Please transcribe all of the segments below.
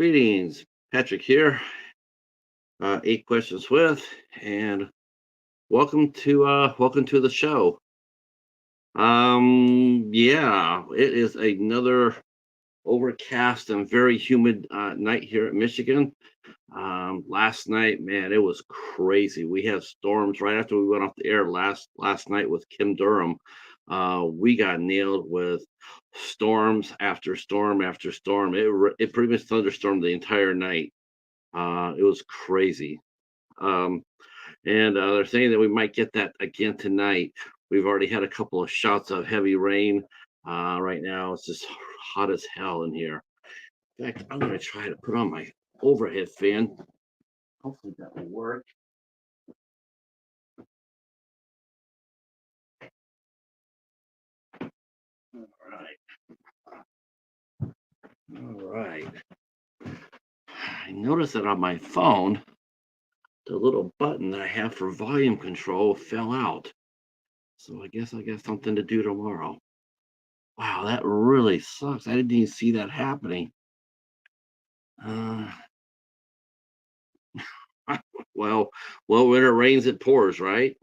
Greetings, Patrick here. Eight questions with, and welcome to the show. Yeah, it is another overcast and very humid night here in Michigan. Last night, man, it was crazy. We had storms right after we went off the air last night with Kim Durham. We got nailed with storms after storm after storm. It pretty much thunderstormed the entire night. It was crazy. Um, and they're saying that we might get that again tonight. We've already had a couple of shots of heavy rain. Right now, it's just hot as hell in here. In fact, I'm going to try to put on my overhead fan. Hopefully, that will work. All right. All right. I noticed that on my phone, the little button that I have for volume control fell out. So I guess I got something to do tomorrow. Wow, that really sucks. I didn't even see that happening. Uh, well, when it rains, it pours, right?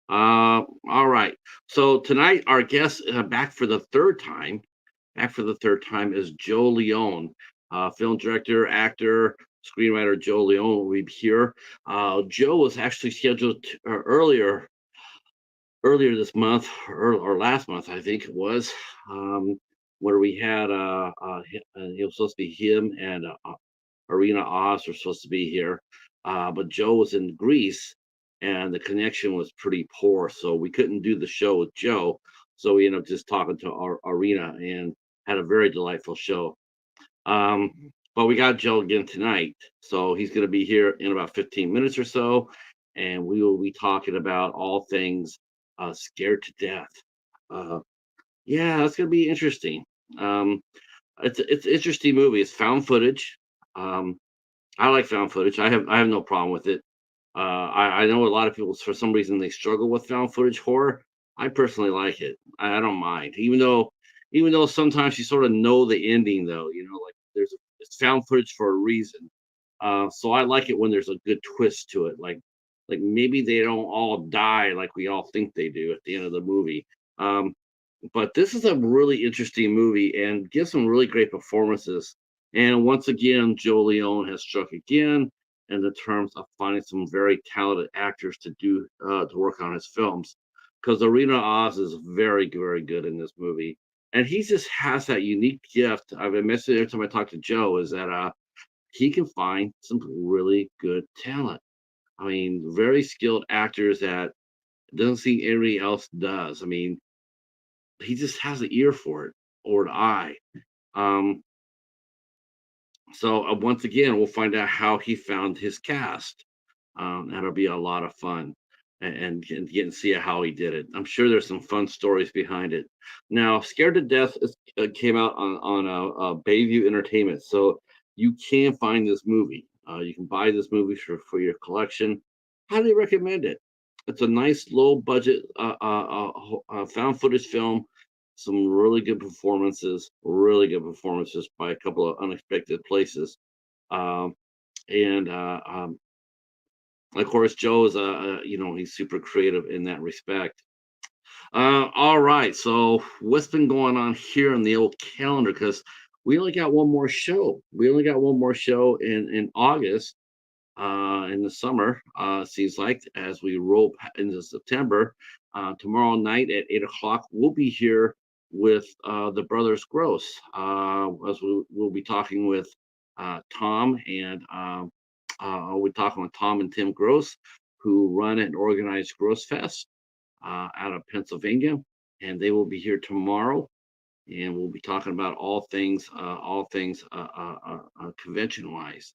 All right. So tonight, our guest back for the third time is Joe Leone, film director, actor, screenwriter. Joe Leone will be here. Joe was actually scheduled earlier this month or last month, I think it was, where we had it was supposed to be him and Arina Oz were supposed to be here, but Joe was in Greece and the connection was pretty poor, so we couldn't do the show with Joe. So we ended up just talking to Arina and had a very delightful show. But we got Joe again tonight, so he's going to be here in about 15 minutes or so, and we will be talking about all things scared to death. Uh, yeah, that's going to be interesting. Um, it's an interesting movie. It's found footage. Um, I like found footage. I have no problem with it. I know a lot of people for some reason they struggle with found footage horror. I personally like it. I don't mind, even though sometimes you sort of know the ending though. Like it's found footage for a reason. So I like it when there's a good twist to it. Like maybe they don't all die like we all think they do at the end of the movie. Um, but this is a really interesting movie and gives some really great performances. And once again, Joe Leone has struck again in the terms of finding some very talented actors to work on his films. Because Arena Oz is very good in this movie, and he just has that unique gift. I've been mentioning every time I talk to Joe is that he can find some really good talent. I mean, very skilled actors that doesn't see anybody else does. I mean, he just has an ear for it or an eye. Um, so once again, we'll find out how he found his cast. That'll be a lot of fun, and get and see how he did it. I'm sure there's some fun stories behind it. Now, Scared to Death came out on BayView Entertainment, so you can find this movie. You can buy this movie for your collection. Highly recommend it. It's a nice low budget found footage film. Some really good performances by a couple of unexpected places. Um, and of course, Joe is he's super creative in that respect. All right, so what's been going on here on the old calendar? Because we only got one more show. We only got one more show in August, in the summer. Seems like as we roll into September. Tomorrow night at 8 o'clock, we'll be here with the Brothers Gross. As we'll be talking with Tom and we're talking with Tom and Tim Gross, who run and organize Gross Fest out of Pennsylvania, and they will be here tomorrow. And we'll be talking about all things convention wise.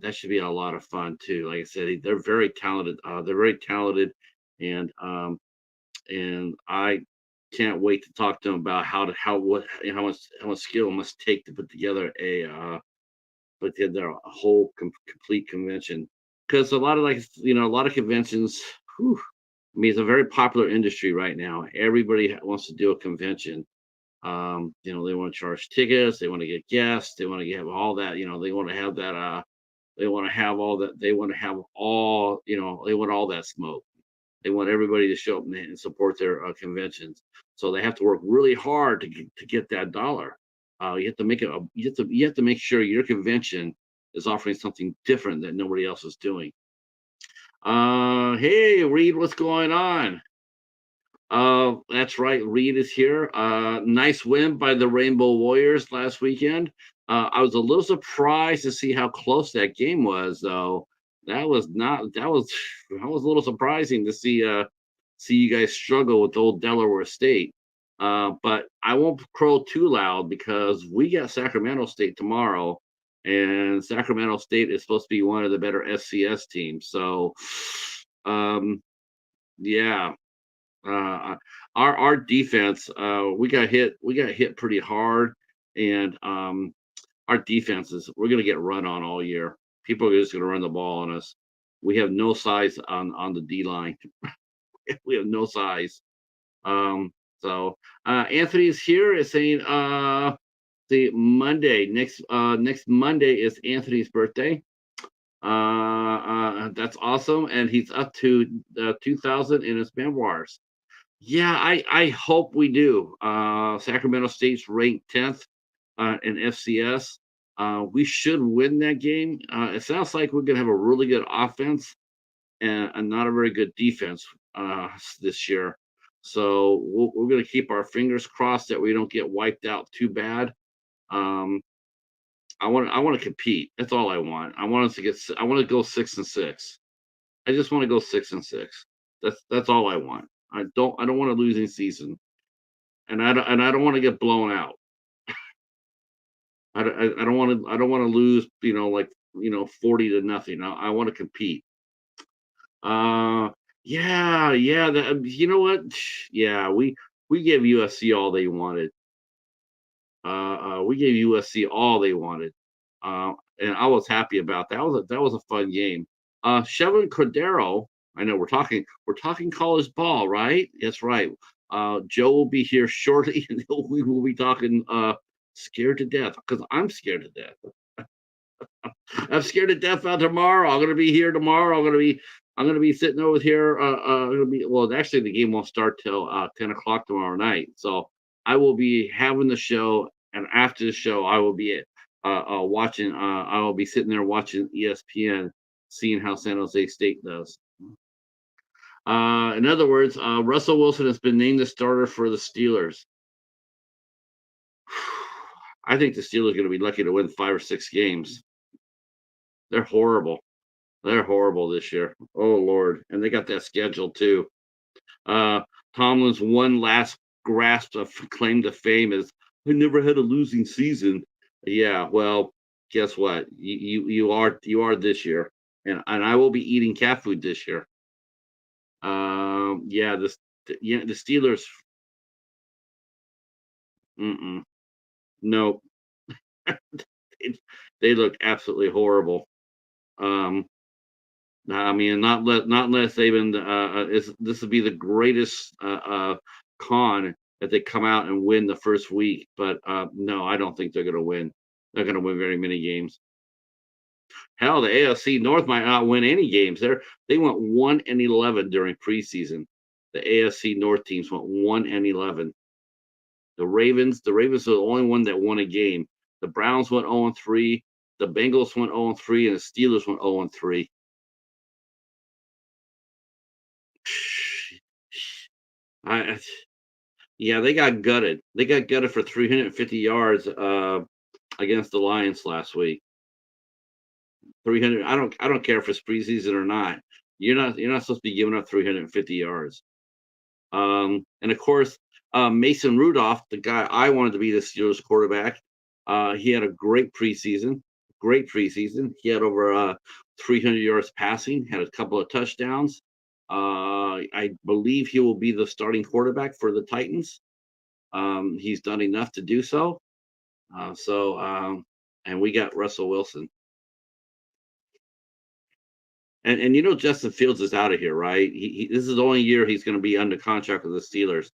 That should be a lot of fun too. Like I said, they're very talented. They're very talented, and I can't wait to talk to them about how much skill it must take to put together a whole complete convention. Because a lot of conventions. Whew, I mean, it's a very popular industry right now. Everybody wants to do a convention, They want to charge tickets, they want to get guests, they want to have all that. They want to have that. They want to have all that. They want to have all. They want all that smoke. They want everybody to show up and support their conventions. So they have to work really hard to get that dollar. You have to make it. You have to make sure your convention is offering something different that nobody else is doing. Hey, Reed, what's going on? That's right. Reed is here. Nice win by the Rainbow Warriors last weekend. I was a little surprised to see how close that game was, though. That was not. That was a little surprising to see you guys struggle with old Delaware State. But I won't crow too loud because we got Sacramento State tomorrow, and Sacramento State is supposed to be one of the better FCS teams. So, yeah, our defense, we got hit pretty hard, and our defenses, we're going to get run on all year. People are just going to run the ball on us. We have no size on the D line. We have no size. So Anthony is here, is saying the Monday next Monday is Anthony's birthday. That's awesome, and he's up to 2,000 in his memoirs. Yeah, I hope we do. Sacramento State's ranked 10th in FCS. We should win that game. It sounds like we're gonna have a really good offense and not a very good defense this year. So we're gonna keep our fingers crossed that we don't get wiped out too bad. Um, I want to compete. That's all I want. I want us to get. I want to go 6-6. I just want to go 6-6. That's all I want. I don't want a losing season, and I don't want to get blown out. I don't want to lose. 40-0. I want to compete. Uh, yeah, yeah. You know what? Yeah, we gave USC all they wanted. We gave USC all they wanted, and I was happy about that. That was a fun game. Chevron Cordero, I know we're talking college ball, right? That's right. Joe will be here shortly, and we will be talking scared to death because I'm scared to death. I'm scared to death about tomorrow. I'm gonna be here tomorrow. I'm gonna be sitting over here. Well, actually the game won't start till 10 o'clock tomorrow night. So I will be having the show, and after the show, I will be watching. I will be sitting there watching ESPN, seeing how San Jose State does. In other words, Russell Wilson has been named the starter for the Steelers. I think the Steelers are going to be lucky to win 5 or 6 games. They're horrible. They're horrible this year. Oh Lord, and they got that schedule too. Uh, Tomlin's one last grasp of claim to fame is, "I never had a losing season." Yeah, well, guess what? You are this year, and I will be eating cat food this year. Yeah, the Steelers. Mm-mm, no, they, they look absolutely horrible. Um, I mean, not unless they've been. This would be the greatest con if they come out and win the first week. But no, I don't think they're going to win. They're going to win very many games. Hell, the AFC North might not win any games. They went 1-11 during preseason. The AFC North teams went 1-11. The Ravens are the only one that won a game. The Browns went 0-3. The Bengals went 0-3, and the Steelers went 0-3. I Yeah, they got gutted. They got gutted for 350 yards against the Lions last week. 300. I don't care if it's preseason or not. You're not supposed to be giving up 350 yards. And of course, Mason Rudolph, the guy I wanted to be the Steelers quarterback, he had a great preseason. Great preseason. He had over 300 yards passing, had a couple of touchdowns. I believe he will be the starting quarterback for the Titans. He's done enough to do so. And we got Russell Wilson. And Justin Fields is out of here, right? This is the only year he's going to be under contract with the Steelers.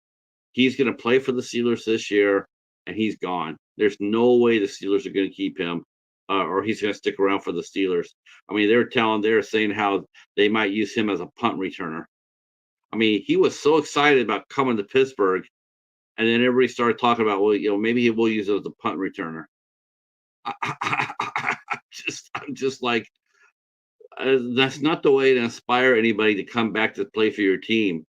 He's going to play for the Steelers this year. and he's gone. There's no way the Steelers are going to keep him, or he's going to stick around for the Steelers. I mean, they're saying how they might use him as a punt returner. I mean, he was so excited about coming to Pittsburgh, and then everybody started talking about, well, maybe he will use it as a punt returner. I'm just like, that's not the way to inspire anybody to come back to play for your team.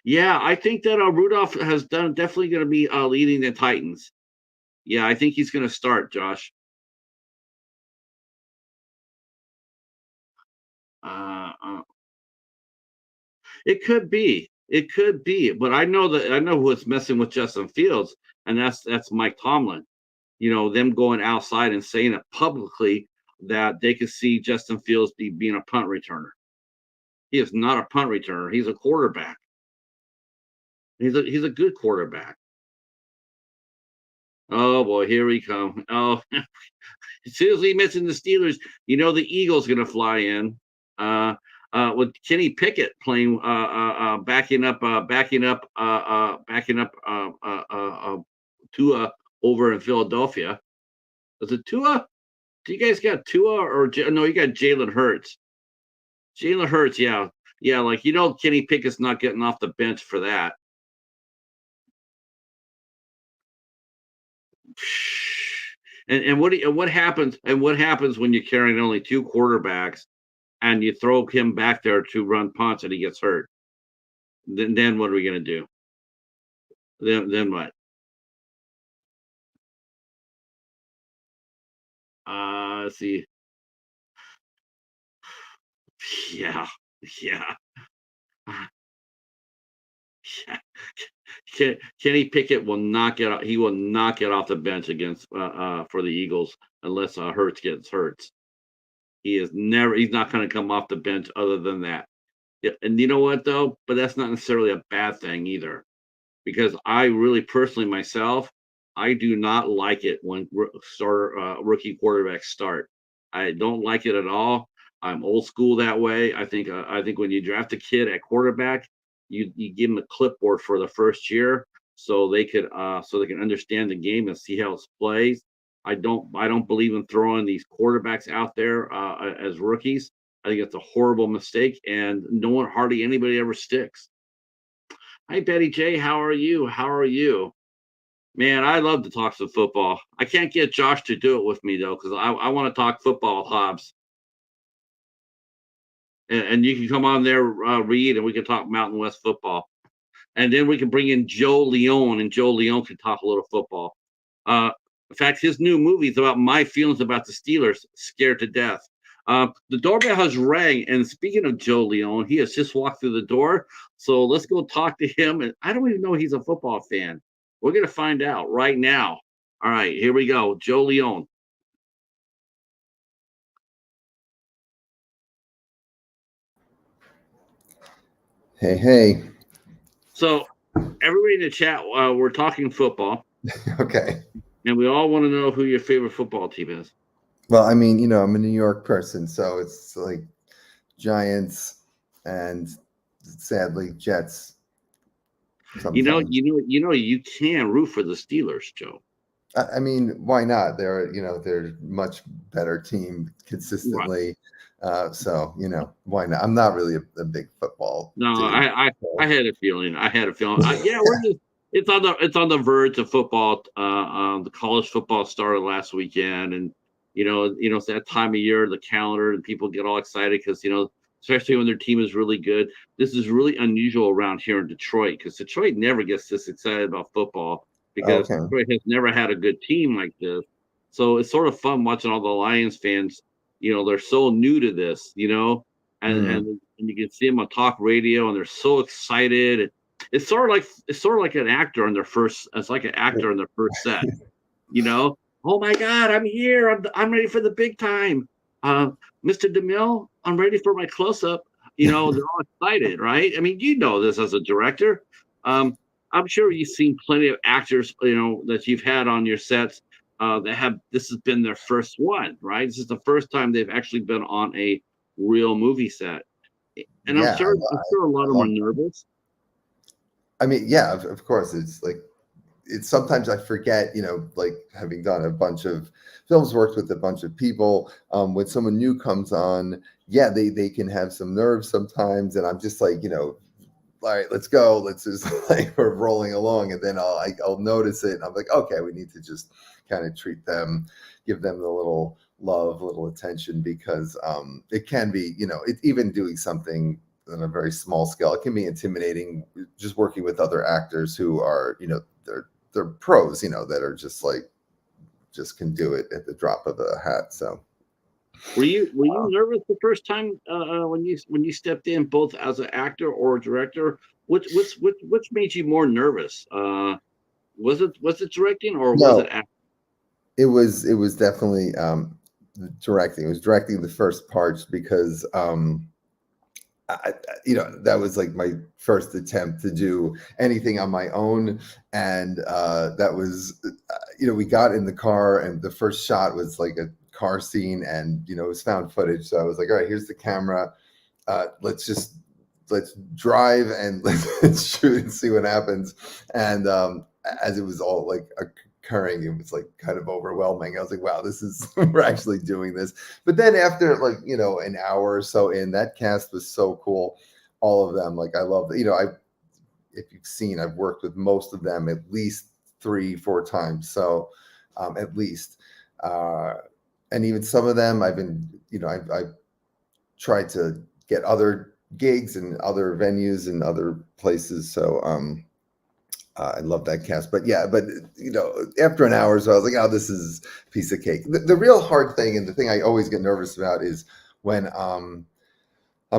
Yeah, I think that Rudolph has done definitely going to be leading the Titans. Yeah, I think he's going to start, Josh. Uh, it could be, but I know what's messing with Justin Fields, and that's Mike Tomlin. Them going outside and saying it publicly that they could see Justin Fields being a punt returner. He is not a punt returner. He's a quarterback. He's a good quarterback. Oh boy, here we come. Oh, as soon as we mention the Steelers, the Eagles going to fly in. With Kenny Pickett playing, backing up Tua over in Philadelphia. Is it Tua? Do you guys got Tua or no? You got Jalen Hurts. Jalen Hurts, yeah, yeah. Like Kenny Pickett's not getting off the bench for that. And what happens? And what happens when you're carrying only two quarterbacks and you throw him back there to run punts and he gets hurt? Then what are we gonna do? Then what? Let's see. Yeah, yeah. Kenny Pickett will not get. He will not get off the bench against for the Eagles unless Hurts gets hurt. He is never. He's not going to come off the bench other than that. Yeah, and you know what though? But that's not necessarily a bad thing either, because I really personally myself, I do not like it when rookie quarterbacks start. I don't like it at all. I'm old school that way. I think when you draft a kid at quarterback, you give them a clipboard for the first year so they can understand the game and see how it plays. I don't believe in throwing these quarterbacks out there as rookies. I think it's a horrible mistake, and hardly anybody ever sticks. Hi, Betty J. How are you? How are you? Man, I love to talk some football. I can't get Josh to do it with me though, because I want to talk football with Hobbs. And you can come on there, Reed, and we can talk Mountain West football. And then we can bring in Joe Leone, and Joe Leone can talk a little football. In fact, his new movie is about my feelings about the Steelers, Scared to Death. The doorbell has rang, and speaking of Joe Leone, he has just walked through the door. So let's go talk to him. And I don't even know he's a football fan. We're going to find out right now. All right, here we go. Joe Leone. Hey, hey. So everybody in the chat, we're talking football. Okay. And we all want to know who your favorite football team is. Well, I mean, I'm a New York person, so it's like Giants and sadly Jets. Sometimes. You can root for the Steelers, Joe. I mean, why not? They're much better team consistently. Right. So why not? I'm not really a big football. No, dude, I had a feeling. Yeah, it's on the verge of football. The college football started last weekend, and it's that time of year, the calendar, and people get all excited because especially when their team is really good. This is really unusual around here in Detroit because Detroit never gets this excited about football because Detroit has never had a good team like this. So it's sort of fun watching all the Lions fans. They're so new to this, and you can see them on talk radio, and they're so excited. It's sort of like an actor on their first. It's like an actor on their first set. Oh my God, I'm here. I'm ready for the big time. Mr. DeMille, I'm ready for my close up. They're all excited, right? I mean, this as a director. I'm sure you've seen plenty of actors, that you've had on your sets this has been their first one, right? This is the first time they've actually been on a real movie set. And I'm sure a lot of them are nervous. I mean, yeah, of course, it's like it's sometimes I forget, like having done a bunch of films, worked with a bunch of people. When someone new comes on, yeah, they can have some nerves sometimes, and I'm just like, all right, let's go. Let's just like we're rolling along, and then I'll notice it, and I'm like, okay, we need to just kind of treat them, give them the little love, little attention, because it can be, even doing something on a very small scale, it can be intimidating. Just working with other actors who are, they're pros, that are just like just can do it at the drop of a hat. So Were you nervous the first time when you stepped in, both as an actor or a director? Which made you more nervous? Was it directing or was it no, acting? it was definitely directing. It was directing the first parts because that was like my first attempt to do anything on my own, and that was, we got in the car, and the first shot was like a car scene, and it was found footage. So I was like, all right, here's the camera. Let's drive and let's shoot and see what happens. And as it was all like occurring, it was like kind of overwhelming. I was like, wow, this is we're actually doing this. But then after like an hour or so in, that cast was so cool. All of them, like I love, I if you've seen, I've worked with most of them at least 3-4 times. So at least, and even some of them I've been, I've tried to get other gigs and other venues and other places. So I love that cast. But yeah, but after an hour or so, I was like, oh, this is a piece of cake. The real hard thing, and the thing I always get nervous about, is when I'm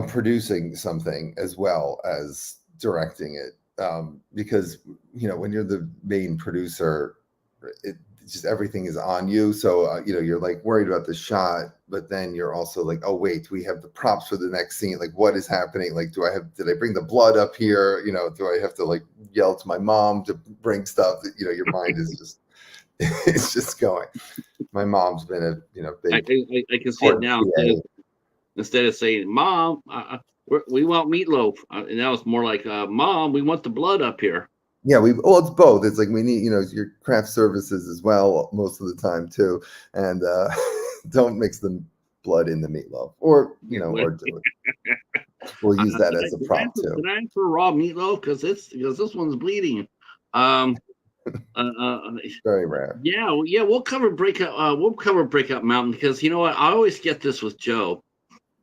producing something as well as directing it. Because when you're the main producer, it just everything is on you. So you're like worried about the shot, but then you're also like, oh wait, we have the props for the next scene. Like, what is happening? Like, did I bring the blood up here? Do I have to like yell to my mom to bring stuff? That your mind is just it's just going. My mom's been a I, big I can see it important now. PA. Instead of saying, "Mom, we want meatloaf," and now it's more like, "Mom, we want the blood up here." Yeah, well, it's both. It's like we need, your craft services as well most of the time too, and don't mix the blood in the meatloaf, or or do it. We'll use that Did I, as a did I prop did too. I ask for raw meatloaf? Because this one's bleeding. Um, uh, uh, uh, Very rare. yeah, yeah, we'll cover breakout. We'll cover Breakout Mountain because you know what? I always get this with Joe.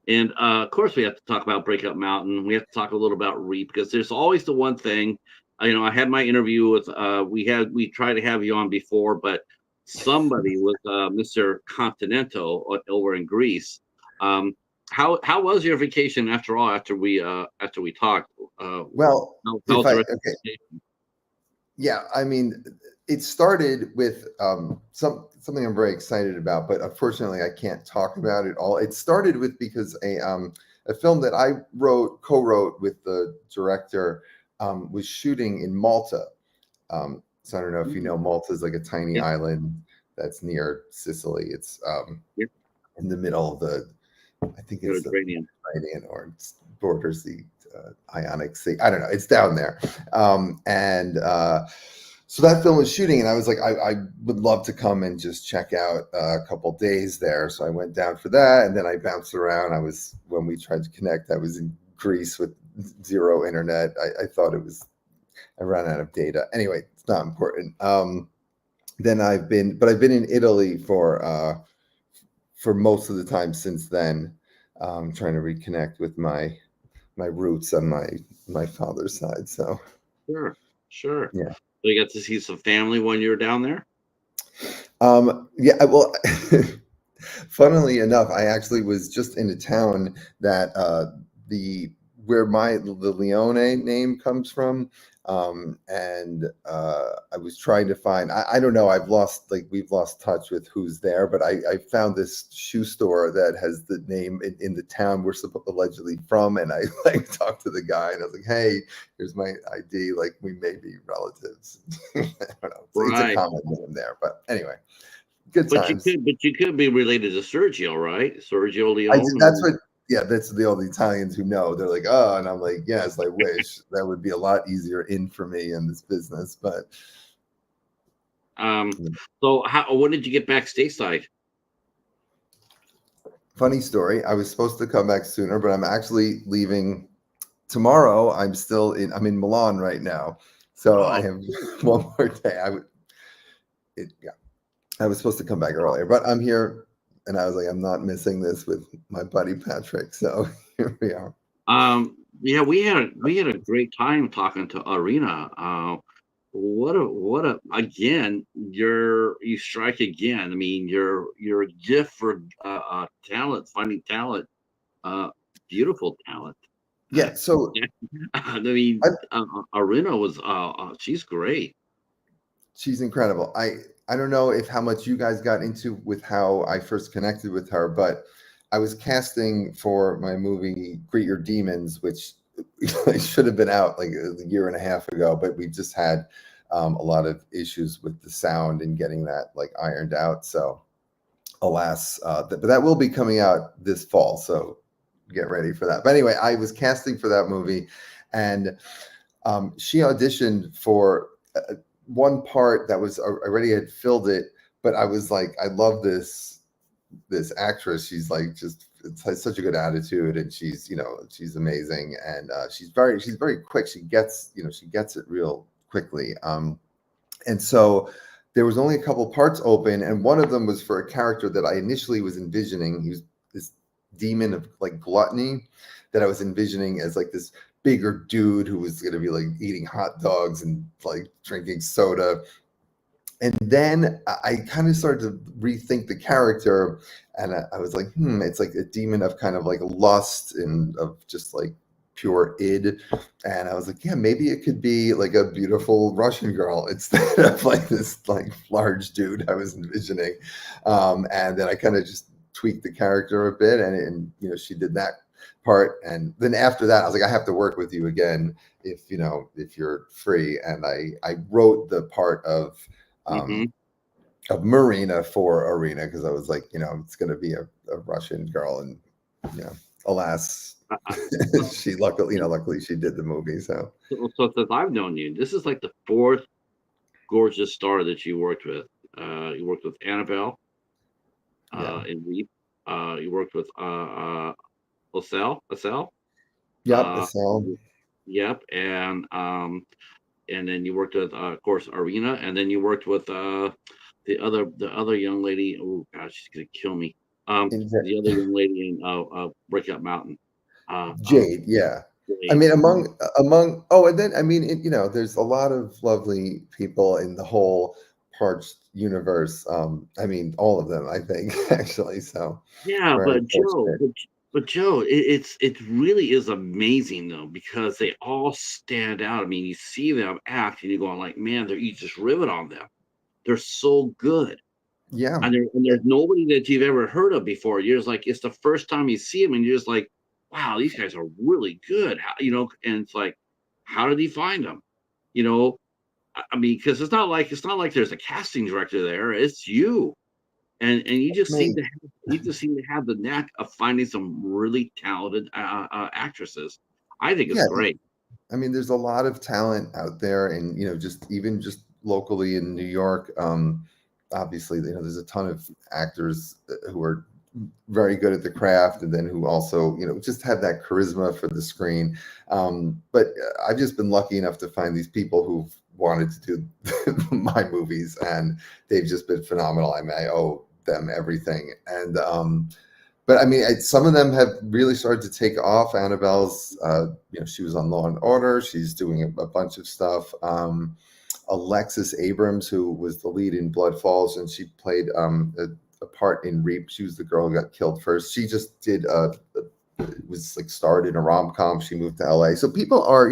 And of course, we have to talk about Breakout Mountain. We have to talk a little about Reap because there's always the one thing. I had my interview with. We tried to have you on before, but somebody with Mr. Continental over in Greece. Um, how was your vacation after all? After we talked, Well, how if was the I rest of okay, the vacation? yeah, I mean, it started with something I'm very excited about, but unfortunately, I can't talk about it all. It started with because a film that I co-wrote with the director, was shooting in Malta. So I don't know if you know, Mm, Malta is like a tiny yeah, island that's near Sicily. It's yeah, in the middle of I think it's the Mediterranean. Mediterranean, or it borders the Ionic Sea. I don't know. It's down there. And so that film was shooting, and I was like, I would love to come and just check out a couple days there. So I went down for that, and then I bounced around. When we tried to connect, I was in Greece with zero internet. I thought I ran out of data. Anyway, it's not important. Then I've been in Italy for most of the time since then, trying to reconnect with my roots on my father's side. So Sure, sure. yeah, So you got to see some family when you were down there. yeah. Well, funnily enough, I actually was just in a town that the where the Leone name comes from. And I was trying to find. I don't know. We've lost touch with who's there, but I found this shoe store that has the name in the town we're allegedly from, and I like talked to the guy, and I was like, "Hey, here's my ID. Like, we may be relatives." I don't know. It's a Right. common name there, but anyway, good But you times. could but you could be related to Sergio, right? Sergio I did, Leone, that's who what. Yeah, that's the only Italians who know. They're like, oh, and I'm like, yes, I wish that would be a lot easier in for me in this business. But Um, so when did you get back stateside? funny story, I was supposed to come back sooner, but I'm actually leaving tomorrow. I'm in Milan right now. So I Oh, have one more day. Yeah, I was supposed to come back earlier, but I'm here and I was like, I'm not missing this with my buddy Patrick. So here we are. yeah, we had a great time talking to Arina. What a again, you strike again. I mean, your gift for talent, finding talent, uh, beautiful talent. Yeah. So Yeah. I mean, I, Arina was she's great. she's incredible. I don't know if how much you guys got into with how I first connected with her, but I was casting for my movie Greet Your Demons, which should have been out like a year and a half ago, but we just had a lot of issues with the sound and getting that like ironed out. So alas, but that will be coming out this fall. So get ready for that. But anyway, I was casting for that movie, and she auditioned for one part that was already had filled it, but I was like, I love this actress. She's like just has such a good attitude, and she's amazing, and she's very quick. She gets it real quickly. And so there was only a couple parts open, and one of them was for a character that I initially was envisioning. He was this demon of like gluttony that I was envisioning as like this bigger dude who was going to be like eating hot dogs and like drinking soda. And then I kind of started to rethink the character, and I was like, it's like a demon of kind of like lust and of just like pure id. And I was like, yeah, maybe it could be like a beautiful Russian girl instead of like this like large dude I was envisioning. And then I kind of just tweaked the character a bit, and she did that part. And then after that, I was like, I have to work with you again if you're free. And I wrote the part Hmm. of Marina for Arina because I was like, it's going to be a Russian girl, and alas, she luckily she did the movie. So So since I've known you, this is like the fourth gorgeous star that you worked with. You worked with Annabelle yeah, in Reap. You worked with Ocel. yep, Uh, Estelle, yep, and then you worked with, of course, Arena, and then you worked with the other young lady. Oh gosh, she's gonna kill me. The other young lady in Breakout Mountain. Jade, yeah. I Jade. mean, among oh, and then I mean, there's a lot of lovely people in the whole Parched universe. I mean, all of them, I think, actually. So Yeah, very fortunate. But Joe, it really is amazing though because they all stand out. I mean, you see them act, and you're going like, man, you just rivet on them. They're so good, Yeah. and there's nobody that you've ever heard of before. You're just like, it's the first time you see them, and you're just like, wow, these guys are really good. And it's like, how did he find them? You know, I mean, because it's not like there's a casting director there. It's you. And Me. you just seem to have the knack of finding some really talented actresses. I think it's Yeah. great. I mean, there's a lot of talent out there, and just even just locally in New York. Obviously, there's a ton of actors who are very good at the craft, and then who also, just have that charisma for the screen. But I've just been lucky enough to find these people who've wanted to do my movies, and they've just been phenomenal. I mean, I owe them everything, and but I mean, some of them have really started to take off. Annabelle's, she was on Law and Order. She's doing a bunch of stuff. Alexis Abrams, who was the lead in Blood Falls, and she played a part in Reap. She was the girl who got killed first. She just did was like starred in a rom-com. She moved to LA. So people are,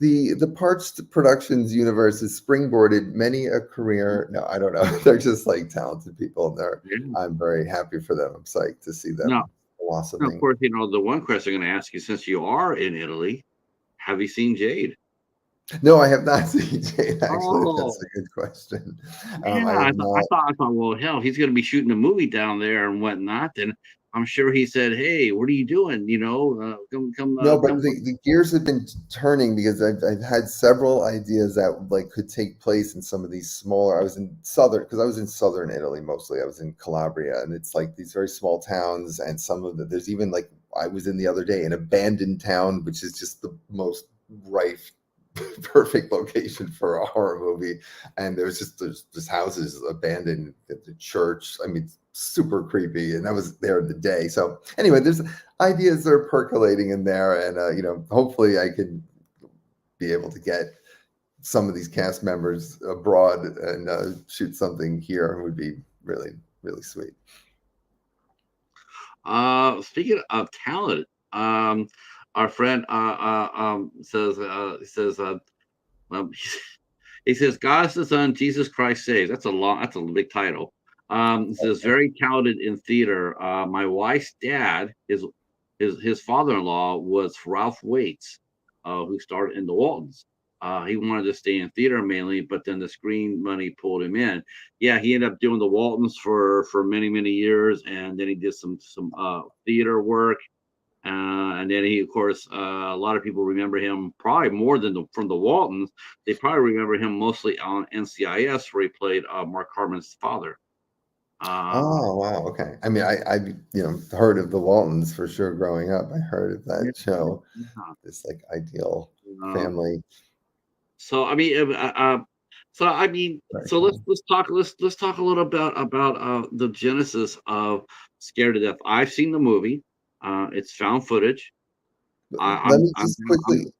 the Parts Productions universe has springboarded many a career. No, I don't know. They're just like talented people. Yeah. I'm very happy for them. I'm psyched to see Now, them now, of blossoming. course, the one question I'm going to ask you, since you are in Italy, have you seen Jade? No, I have not seen Jade. Actually, that's Oh, a good question. yeah. I have not. I thought, well, hell, he's going to be shooting a movie down there and whatnot. And I'm sure he said, "Hey, what are you doing? No, but come." the gears have been turning because I've had several ideas that like could take place in some of these smaller. I was in southern because I was in southern Italy mostly. I was in Calabria, and it's like these very small towns, and some of the there's even like I was in the other day an abandoned town, which is just the most rife, perfect location for a horror movie. And there's just houses abandoned at the church. I mean, super creepy, and I was there the day. So anyway, there's ideas that are percolating in there, and hopefully I can be able to get some of these cast members abroad and shoot something here. It would be really, really sweet. Speaking of talent, our friend says um, he says, "God is the Son, Jesus Christ saves." That's a big title. He says, "Very talented in theater. My wife's dad, his father-in-law was Ralph Waits, who starred in The Waltons. He wanted to stay in theater mainly, but then the screen money pulled him in. Yeah, he ended up doing The Waltons for many years, and then he did some theater work. And then he, of course, a lot of people remember him probably more than from the Waltons. They probably remember him mostly on NCIS, where he played Mark Harmon's father. Uh, Oh wow, okay. I mean, I heard of the Waltons for sure growing up. I heard of yeah, that show, yeah. this like ideal Uh, family. so I mean, Very so cool. let's talk a little bit about the genesis of Scared to Death. I've seen the movie. It's found footage. Let me just I'm quickly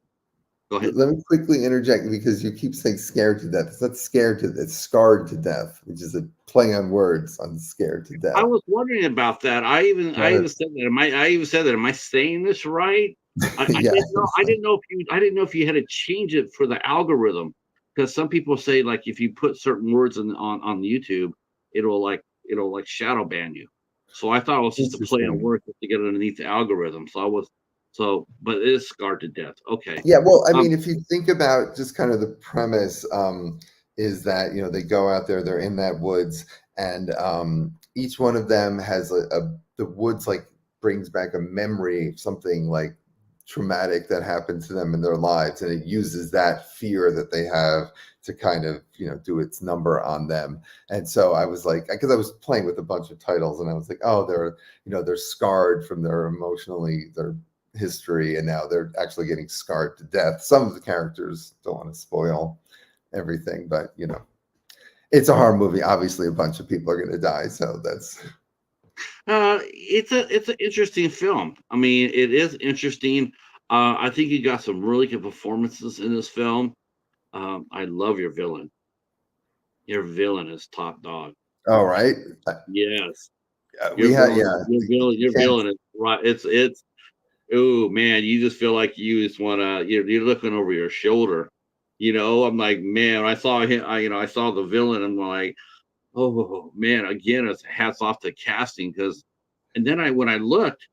Go ahead. let me quickly interject because you keep saying scared to death. It's not scared to death, it's scarred to death, which is a play on words on scared to I death. was wondering about that. I Not even said that. I even said that. Am I saying this right? I yeah. didn't know. I didn't know if you had to change it for the algorithm, because some people say like if you put certain words on YouTube, it'll like shadow ban you. So I thought it was just a play on Interesting. words just to get it underneath the algorithm. But it is scarred to death. Okay. Yeah, well, I Um. mean, if you think about just kind of the premise, is that they go out there, they're in that woods, and each one of them has the woods like brings back a memory of something like traumatic that happened to them in their lives, and it uses that fear that they have to kind of do its number on them. And so I was like, because I was playing with a bunch of titles, and I was like, oh, they're scarred from their history, and now they're actually getting scarred to death. Some of the characters, don't want to spoil everything, but it's a horror movie. Obviously, a bunch of people are going to die, so that's It's an interesting film. I mean, it is interesting. I think you got some really good performances in this film. I love your villain. Your villain is top dog. all right. Yes, We had yeah, your can't villain is right. It's oh man, you just feel like you just wanna you're looking over your shoulder. I'm like, man, when I saw him. I saw the villain. I'm like, oh man, again, it's hats off to casting because. And then when I looked,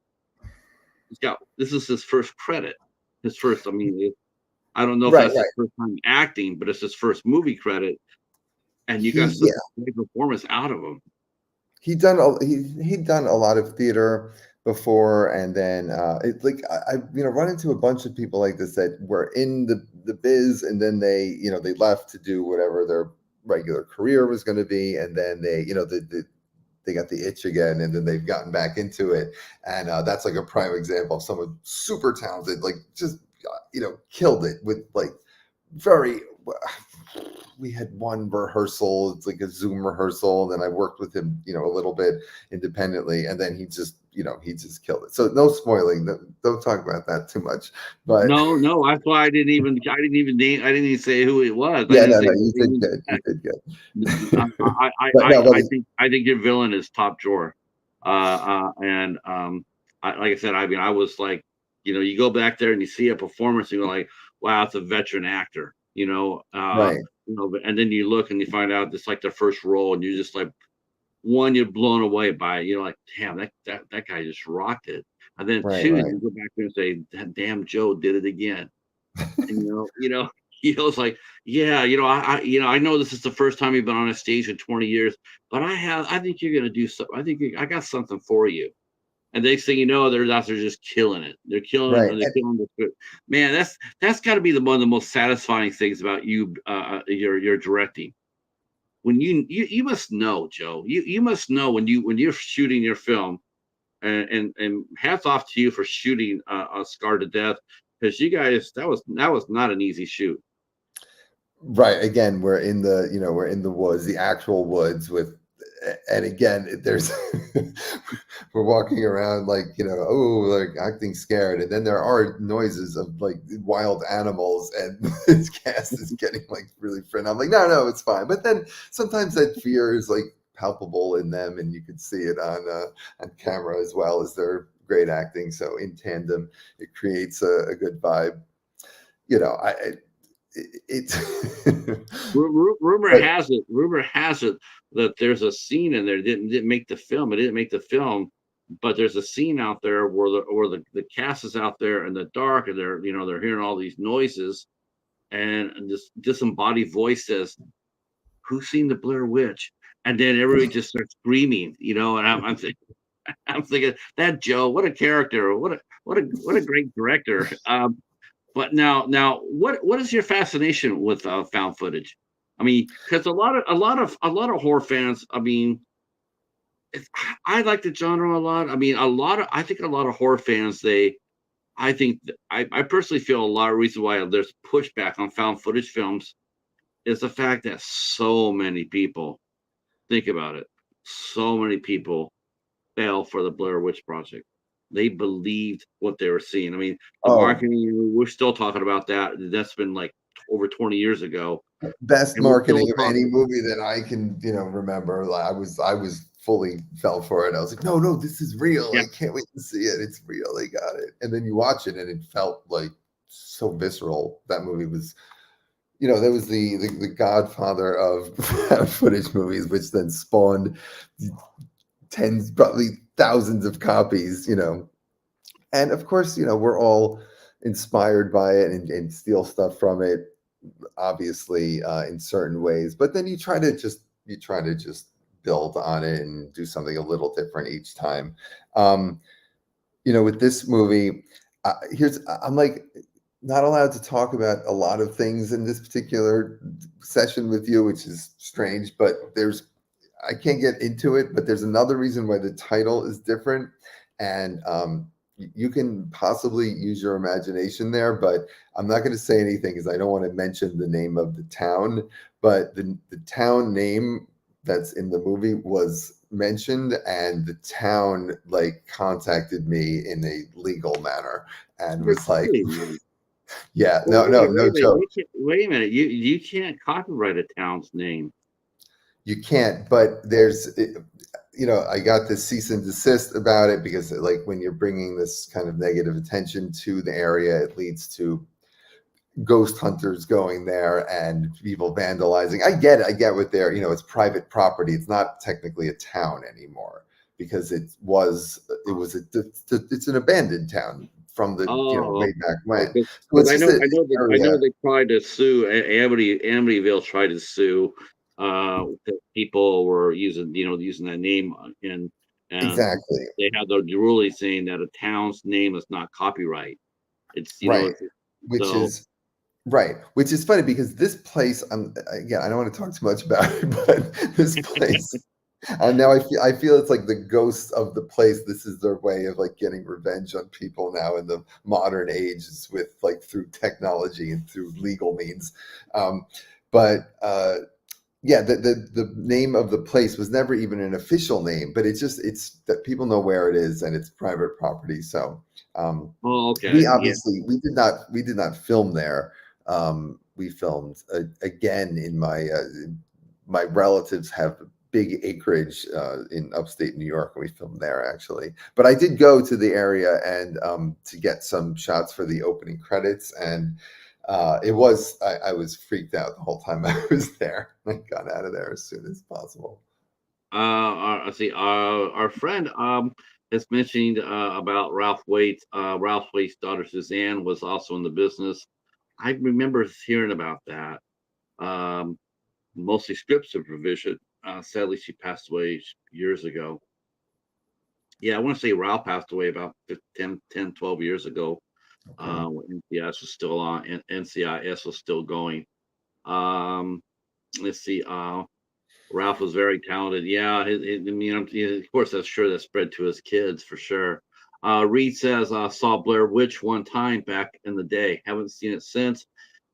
this is his first credit. His first. I mean, I don't know if right, that's his right. first time acting, but it's his first movie credit, and you got He such yeah, a great performance out of him. he'd done a lot of theater before, and then it like I run into a bunch of people like this that were in the biz, and then they left to do whatever their regular career was going to be, and then they got the itch again, and then they've gotten back into it. And that's like a prime example of someone super talented, like just killed it with like very. We had one rehearsal. It's like a Zoom rehearsal. And then I worked with him, a little bit independently, and then he just killed it. So no spoiling. Don't talk about that too much. But No, no, that's why I didn't even say who it was. I yeah, didn't no, say no, his you did name. good. You did I, but no, but I think your villain is top drawer. And like I said, I mean, I was like, you go back there and you see a performance, and you're like, wow, it's a veteran actor. right. And then you look and you find out it's like their first role, and you're just like, one, you're blown away by it. You're like, damn, that guy just rocked it. And then Right, two, right. you go back there and say, damn, Joe did it again. And it's like, yeah, I know this is the first time you've been on a stage in 20 years, but I think you're gonna do something. I got something for you. and next thing you know, they're out there just killing it. Right. They're killing the script. Man, that's got to be the one of the most satisfying things about you, your directing. When you must know, Joe. You must know when you're shooting your film, and hats off to you for shooting Scar to Death, because you guys, that was not an easy shoot. Right. Again, we're in the, we're in the woods, the actual woods with, and again, there's, we're walking around like, oh, like acting scared. And then there are noises of like wild animals and this cast is getting like really frightened. I'm like, no, no, it's fine. But then sometimes that fear is like palpable in them and you can see it on camera as well as their great acting. So in tandem, it creates a good vibe. It's Rumor but has it, that there's a scene in there didn't make the film. It didn't make the film, but there's a scene out there where the cast is out there in the dark, and they're hearing all these noises, and this disembodied voice says, "Who's seen the Blair Witch?" And then everybody just starts screaming, and I'm thinking, I'm thinking that Joe, what a character, what a great director. But now, what is your fascination with found footage? I mean, because a lot of horror fans. I mean, I like the genre a lot. I mean, I think a lot of horror fans. I personally feel a lot of reason why there's pushback on found footage films is the fact that so many people think about it. So many people fell for the Blair Witch Project. They believed what they were seeing. I mean, the oh, marketing, we're still talking about that. That's been like over 20 years ago. best And we're still marketing of any talking. movie that I can, remember. Like, I was fully fell for it. I was like, no, no, this is real. Yeah. I can't wait to see it. It's real. They got it. And then you watch it, and it felt like so visceral. That movie was, that was the godfather of footage movies, which then spawned tens, probably thousands of copies. And of course, we're all inspired by it and steal stuff from it obviously in certain ways, but then you try to just build on it and do something a little different each time. um with this movie, here's I'm like not allowed to talk about a lot of things in this particular session with you, which is strange, but I can't get into it, but there's another reason why the title is different. And you can possibly use your imagination there, but I'm not going to say anything because I don't want to mention the name of the town. But the town name that's in the movie was mentioned, and the town like contacted me in a legal manner and You're was like, kidding me. yeah, Well, no, no, wait no a minute. joke. Wait a minute. You can't copyright a town's name. You can't, but I got this cease and desist about it because, like, when you're bringing this kind of negative attention to the area, it leads to ghost hunters going there and people vandalizing. I get it. I get what it's private property. It's not technically a town anymore because it's an abandoned town from the, Oh, way back when. So because it's just an I area. know they tried to sue Amityville tried to sue because people were using that name and Exactly. they had the ruling saying that a town's name is not copyright. It's Right. Which so is Right, which is funny because this place, again, I don't want to talk too much about it, but this place, and now I feel it's like the ghost of the place. This is their way of like getting revenge on people now in the modern age, is with like through technology and through legal means. But yeah, the name of the place was never even an official name, but it's that people know where it is and it's private property. So oh, okay, we yeah. obviously we did not film there. We filmed again in my relatives have big acreage in upstate New York, and we filmed there actually. But I did go to the area and to get some shots for the opening credits, and I was freaked out the whole time I was there. I got out of there as soon as possible. Let's see. Our friend has mentioned about Ralph Waite. Ralph Waite's daughter Suzanne was also in the business. I remember hearing about that. Um, Mostly script supervision. Sadly, she passed away years ago. Yeah, I want to say Ralph passed away about 12 years ago. Okay. When NCIS was still on, and NCIS was still going. Um, let's see. Ralph was very talented. Yeah, I mean, of course, that's sure that spread to his kids for sure. Reed says, saw Blair Witch one time back in the day. Haven't seen it since,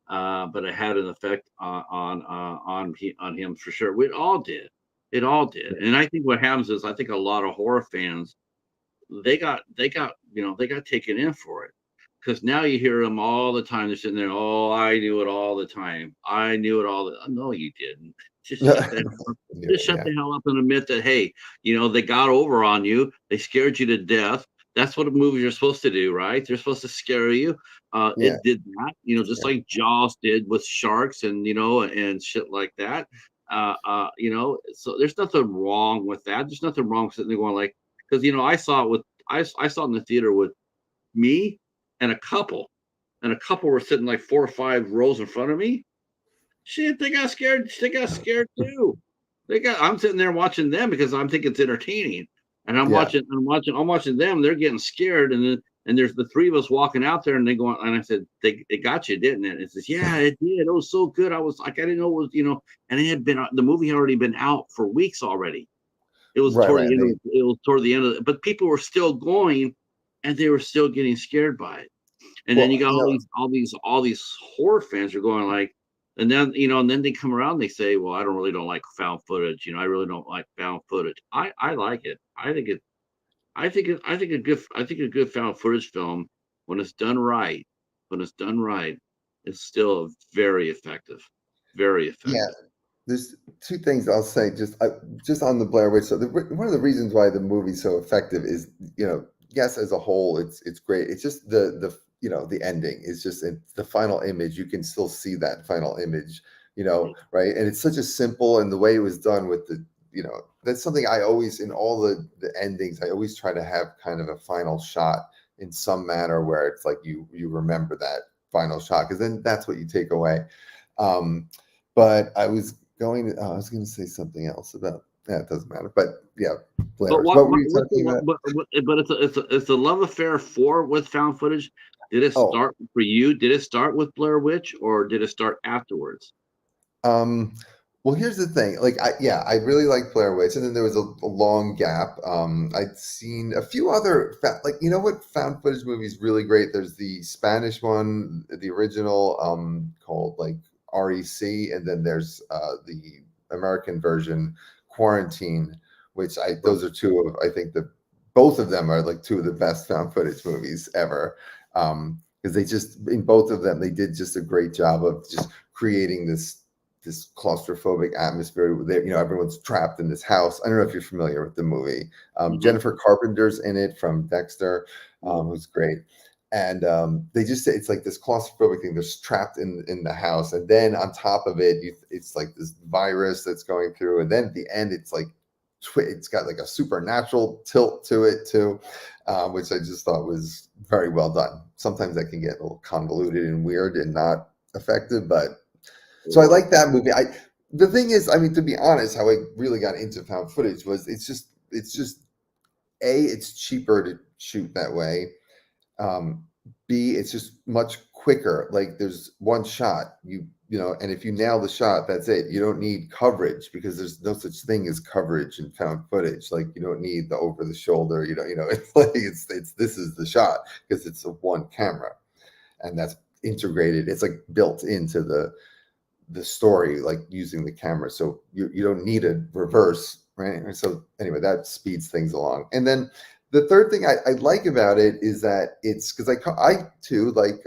but it had an effect on him for sure. We all did. It all did. And I think what happens is I think a lot of horror fans they got taken in for it, because now you hear them all the time. They're sitting there, oh, I knew it all the time. I knew it all. No, you didn't. Just shut the hell up. Just shut Yeah. the hell up and admit that, hey, they got over on you. They scared you to death. That's what movies are supposed to do, right? They're supposed to scare you. Yeah. It did that, just like Jaws did with sharks and and shit like that. So there's nothing wrong with that. There's nothing wrong with sitting there going like, because I saw it with I saw it in the theater with me and a couple, and a couple were sitting like 4 or 5 rows in front of me. Shit, they got scared. They got scared too. I'm sitting there watching them because I'm thinking it's entertaining, and Yeah. I'm watching them. They're getting scared, and there's the 3 of us walking out there, and they go, and I said, it got you, didn't it? It says, yeah, it did. It was so good. I was like, I didn't know it was, and the movie had already been out for weeks already. It was Right. toward Right. the And end of they, it was toward the end of it, but people were still going, and they were still getting scared by it. And then you well, got all these horror fans are going like, and then they come around, they say, well, I really don't like found footage. I really don't like found footage. I like it. I think a good found footage film, when it's done right, when it's done right, is still very effective. Very yeah. effective. There's two things I'll say just on the Blair Witch. So one of the reasons why the movie's so effective is, yes, as a whole, it's great. It's just the ending is just the final image. You can still see that final image, right? And it's such a simple, and the way it was done with that's something I always, in all the endings, I always try to have kind of a final shot in some manner where it's like you remember that final shot, because then that's what you take away. But I was going to say something else about, yeah, it doesn't matter. But yeah, But Blair. what What were what you what's the talking about? but it's a love affair with found footage. Did it Oh, start for you? Did it start with Blair Witch, or did it start afterwards? um, well, here's the thing. Like, I really like Blair Witch, and then there was a long gap. I'd seen a few other, like, you know what, found footage movies really great. There's the Spanish one, the original, called like REC, and then there's the American version, Quarantine, which those are two of, I think, the both of them are like two of the best found footage movies ever. Because they just, in both of them, they did just a great job of just creating this claustrophobic atmosphere where everyone's trapped in this house. I don't know if you're familiar with the movie. Mhm. Jennifer Carpenter's in it from Dexter, Mm. who's great. And they just say it's like this claustrophobic thing. They're trapped in the house, and then on top of it, it's like this virus that's going through, and then at the end, it's like it's got like a supernatural tilt to it too, which I just thought was very well done. Sometimes that can get a little convoluted and weird and not effective, but so I Sure. like that movie. The thing is, I mean, to be honest, how I really got into found footage was it's just it's cheaper to shoot that way. Um, B, it's just much quicker. Like there's one shot, and if you nail the shot, that's it. You don't need coverage because there's no such thing as coverage in found footage. Like you don't need the over the shoulder. It's like it's this is the shot because it's a one camera, and that's integrated. It's like built into the story, like using the camera. So you don't need a reverse, right? And so anyway, that speeds things along. And then the third thing I like about it is that it's because I too, like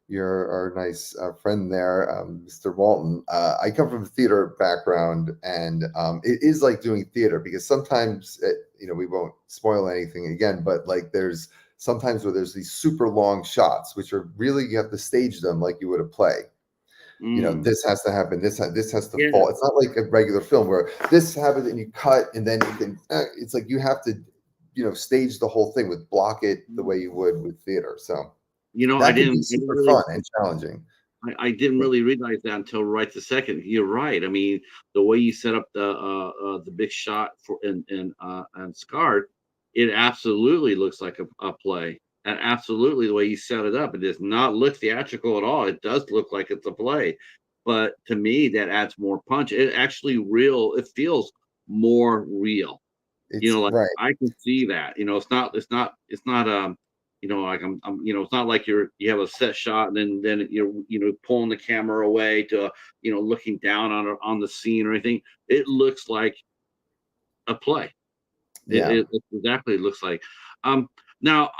your our nice friend there, Mr. Walton. I come from a theater background, and it is like doing theater because sometimes we won't spoil anything again, but like there's sometimes where there's these super long shots, which are really, you have to stage them like you would a play. Mm. This has to happen. This has to Yeah. fall. It's not like a regular film where this happens and you cut and then you can. It's like you have to, stage the whole thing with block it the way you would with theater. So I that can be didn't super really fun and challenging. I didn't But really realize that until right the second. You're right. I mean, the way you set up the big shot for and Scarred. it absolutely looks like a play. And absolutely the way you set it up, it does not look theatrical at all. It does look like it's a play. But to me, that adds more punch. It actually it feels more real. It's Like right. I can see that. It's not like it's not like you have a set shot and then you're pulling the camera away to looking down on the scene or anything. It looks like a play. Yeah. It exactly looks like. Um, now,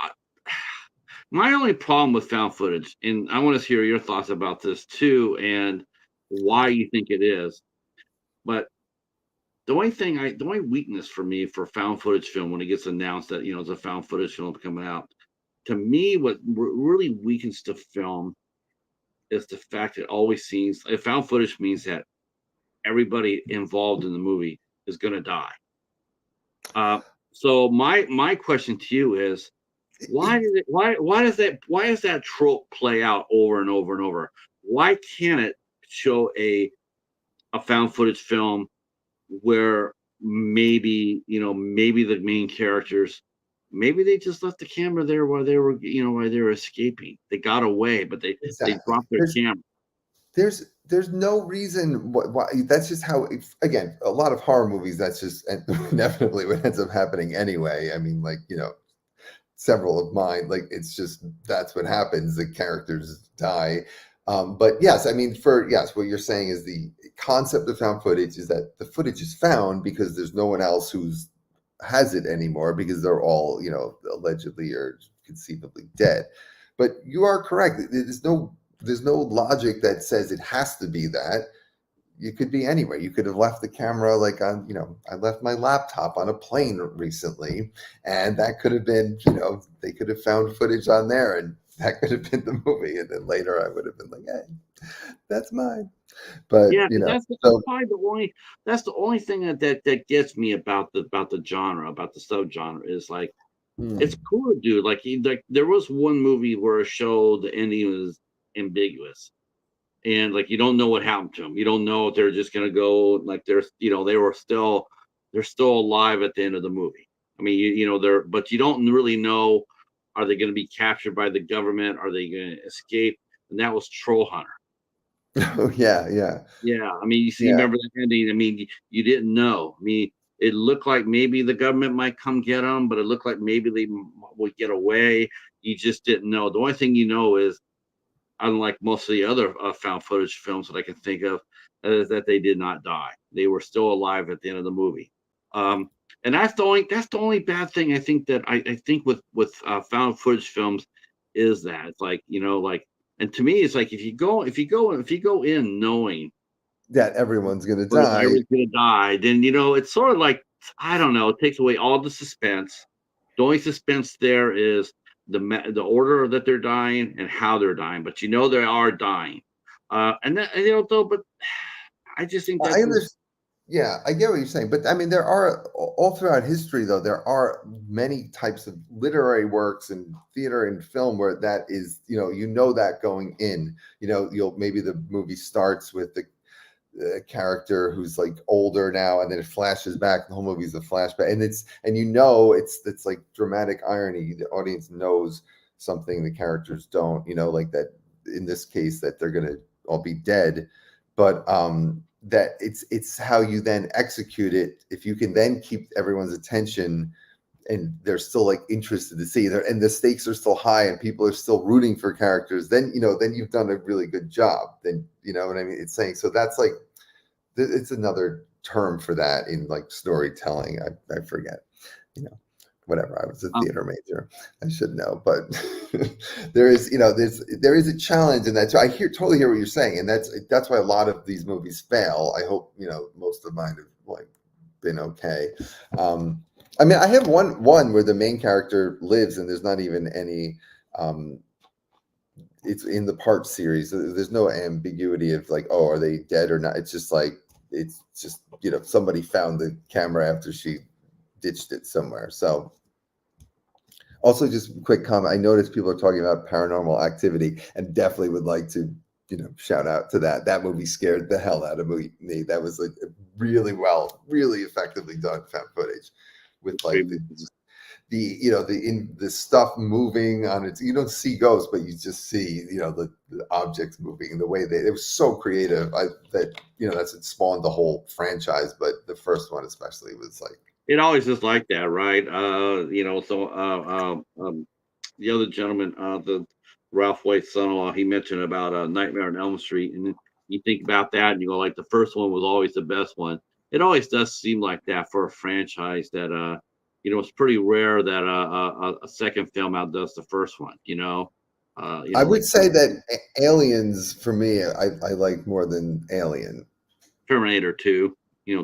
my only problem with found footage, and I want to hear your thoughts about this too, and why you think it is. But the only weakness for me for found footage film when it gets announced that it's a found footage film coming out, to me, what really weakens the film is the fact that it always seems found footage means that everybody involved in the movie is going to die. Uh, so my question to you is, It, why does that trope play out over and over and over? Why can't it show a found footage film where maybe the main characters, maybe they just left the camera there while they were escaping. They got away, but they exactly. dropped their camera. There's no reason why that's just how again, a lot of horror movies, that's just inevitably what ends up happening anyway. I mean, like, several of mine, like, it's just that's what happens. The characters die. But yes, I mean, what you're saying is the concept of found footage is that the footage is found because there's no one else who's has it anymore, because they're all, allegedly or conceivably dead. But you are correct. There's no logic that says it has to be that. You could be anywhere. You could have left the camera, like, on, I left my laptop on a plane recently, and that could have been, they could have found footage on there, and that could have been the movie. And then later I would have been like, hey, that's mine. But, Yeah, that's so, probably the only thing that gets me about the genre, about the subgenre is like it's hmm. cool, dude. Like there was one movie where it showed the ending was ambiguous. And like you don't know what happened to them. You don't know if they're just gonna go like they're still alive at the end of the movie. I mean, they're but you don't really know, are they gonna be captured by the government? Are they gonna escape? And that was Troll Hunter. Oh, yeah, yeah, Yeah, I mean, you yeah. remember the ending. I mean, you didn't know. I mean, it looked like maybe the government might come get them, but it looked like maybe they would get away. You just didn't know. The only thing you know is, unlike most of the other found footage films that I can think of, is that they did not die. They were still alive at the end of the movie. Um, and that's the only bad thing I think that I think with found footage films is that it's like and to me it's like if you go in knowing That everyone's gonna die. everyone's gonna die, then it's sort of like, I don't know, it takes away all the suspense. The only suspense there is the order that they're dying and how they're dying, but they are dying. And that though, but I just think I that's understand. Yeah, I get what you're saying, but I mean, there are all throughout history, though, there are many types of literary works and theater and film where that is, that going in, you'll maybe the movie starts with the character who's like older now, and then it flashes back. The whole movie's a flashback, and it's like dramatic irony. The audience knows something the characters don't, like that in this case, that they're gonna all be dead, but that it's how you then execute it. If you can then keep everyone's attention and they're still like interested to see there, and the stakes are still high and people are still rooting for characters, then you've done a really good job. Then you know what I mean? It's saying, so that's like, it's another term for that in like storytelling. I forget, you know, whatever. I was a um, theater major. I should know, but there is a challenge in that. So totally hear what you're saying. And that's why a lot of these movies fail. I hope, most of mine have like been okay. I mean, I have one where the main character lives and there's not even any, it's in the part series. There's no ambiguity of like, oh, are they dead or not? It's just like, somebody found the camera after she ditched it somewhere. So also, just a quick comment. I noticed people are talking about Paranormal Activity, and definitely would like to, shout out to that. That movie scared the hell out of me. That was like really effectively done found footage with like the stuff moving on it. You don't see ghosts, but you just see the objects moving. The way it was so creative. That's what spawned the whole franchise. But the first one especially was like, It always is like that, right? The other gentleman, the Ralph Waite's son-in-law, he mentioned about Nightmare on Elm Street, and then you think about that, and you go like, the first one was always the best one. It always does seem like that for a franchise that it's pretty rare that a second film outdoes the first one. I would Like say that Aliens for me, I like more than Alien. Terminator 2.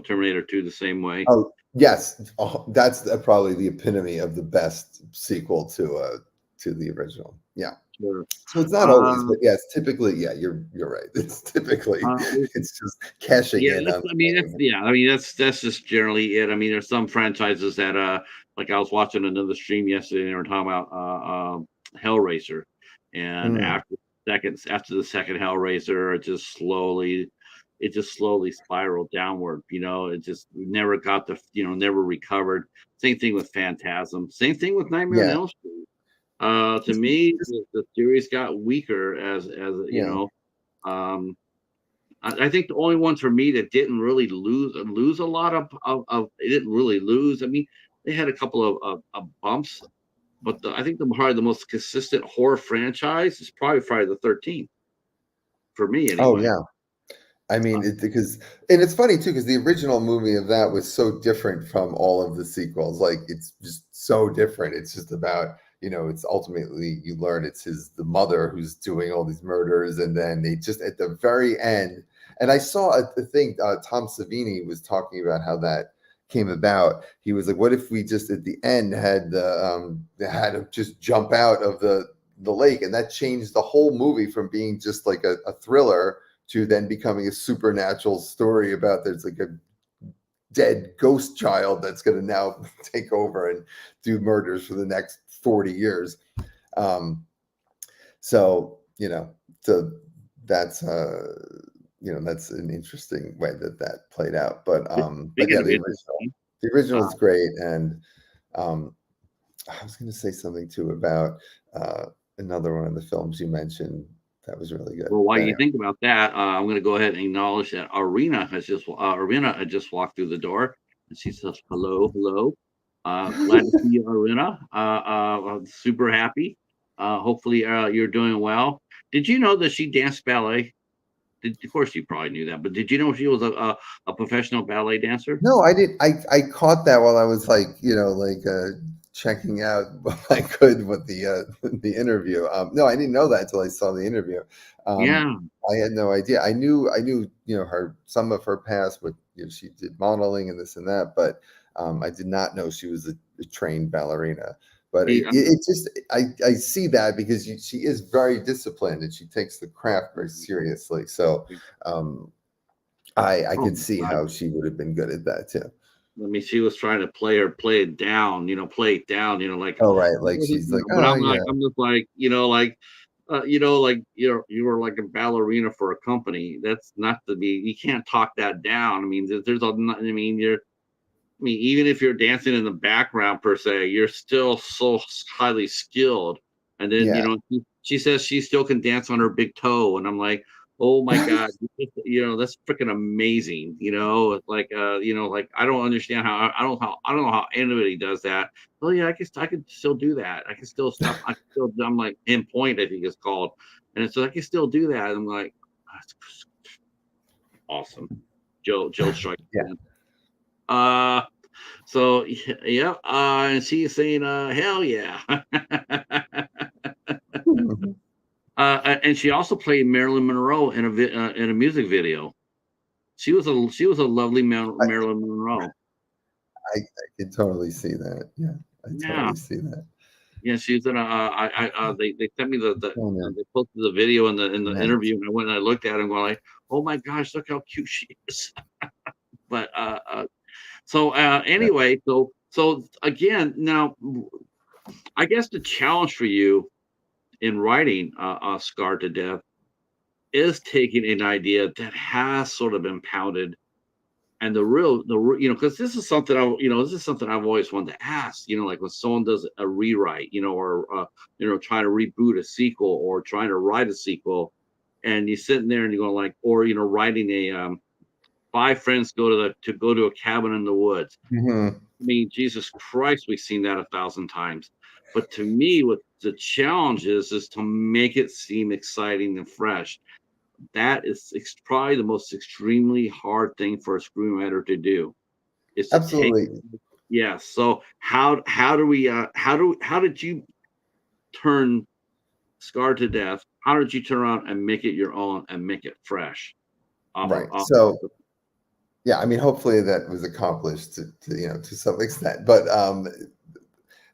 Terminator 2 the same way. Oh yes, that's probably the epitome of the best sequel to the original. Yeah. Sure. So it's not always, but yes, typically, yeah, you're right. It's typically Uh, it's just cashing Yeah, in that's on I mean, that's fame. yeah, I mean, that's just generally it. I mean, there's some franchises that, like I was watching another stream yesterday, and they were talking about, Hellraiser, and Mm, after the second Hellraiser, it just slowly spiraled downward, it just never got never recovered. Same thing with Phantasm, same thing with Nightmare on yeah, Elm Street. To just, me, just the series got weaker yeah. um I think the only ones for me that didn't really lose a lot of they didn't really lose. I mean, they had a couple of bumps, but I think probably the most consistent horror franchise is probably Friday the 13th for me Oh anyway. yeah. I Uh, mean, and it's funny too, because the original movie of that was so different from all of the sequels. Like, it's just so different. It's just about, it's ultimately you learn it's the mother who's doing all these murders, and then they just at the very end. And I saw a thing. Tom Savini was talking about how that came about. He was like, "What if we just at the end had to just jump out of the lake?" And that changed the whole movie from being just like a thriller to then becoming a supernatural story about there's like a dead ghost child that's going to now take over and do murders for the next 40 years. Um, so, so that's, that's an interesting way that played out. But Speaking yeah, of interesting, the original uh, is great. And um, I was going to say something too about another one of the films you mentioned that was really good. well, while But you anyway, think about that, I'm going to go ahead and acknowledge that Arina had just walked through the door, and she says, "Hello, hello. Glad to see you, Arina. Super happy. Hopefully, you're doing well. Did you know that she danced ballet? Of course, you probably knew that, but did you know she was a professional ballet dancer? no, I did. I caught that while I was like, checking out what I could with the the interview. No, I didn't know that until I saw the interview. Um, Yeah. I had no idea. I knew, some of her past, but she did modeling and this and that, but I did not know she was a trained ballerina. But She, it just I see that because she is very disciplined and she takes the craft very seriously. So um, I oh could my see God. how she would have been good at that too. I mean, she was trying to play it down, like, Oh, right, like, she's like, but "Oh, yeah." I'm just like, you were like a ballerina for a company. That's not to be. You can't talk that down. I mean, I mean, even if you're dancing in the background per se, you're still so highly skilled. And then, Yeah. she says she still can dance on her big toe, and I'm like, oh my God, that's freaking amazing. It's like, like I don't understand how I don't know how anybody does that. Oh yeah, I guess I could still do that. I can still stop. I'm like in point, I think it's called, and so I can still do that. I'm like, that's awesome. Joe strikes Yeah. again. Uh, so yeah, and she's saying, "Hell yeah!" Mhm. And she also played Marilyn Monroe in a music video. She was a lovely I Marilyn Monroe. I can totally see that. Yeah, I Yeah, totally see that. yeah. She's in a. They sent me Oh, man. they posted the video in the Nice. interview, and I went and I looked at it and going like, "Oh my gosh, look how cute she is." But Yeah. anyway, so again, now I guess the challenge for you in writing Scarred to Death is taking an idea that has sort of been pounded And because this is something this is something I've always wanted to ask, like when someone does a rewrite, or trying to reboot a sequel or trying to write a sequel, and you're sitting there and you're going like, or writing a five friends go to a cabin in the woods. Mhm. I mean, Jesus Christ, we've seen that 1,000 times. But to me, what the challenge is to make it seem exciting and fresh. That is probably the most extremely hard thing for a screenwriter to do, is to take. Absolutely. Yeah. So how did you turn Scar to Death? How did you turn around and make it your own and make it fresh off of Right. off of So, yeah, I mean, hopefully that was accomplished to some extent. But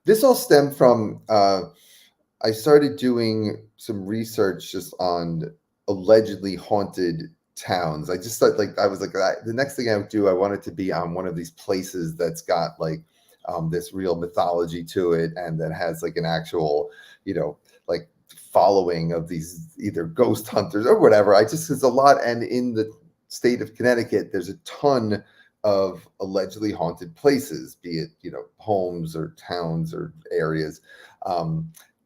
this all stemmed from I started doing some research just on allegedly haunted towns. I just thought, like, I was like, the next thing I would do, I wanted to be on one of these places that's got like this real mythology to it, and that has like an actual, like following of these either ghost hunters or whatever. There's a lot, and in the state of Connecticut, there's a ton of allegedly haunted places, be it homes or towns or areas.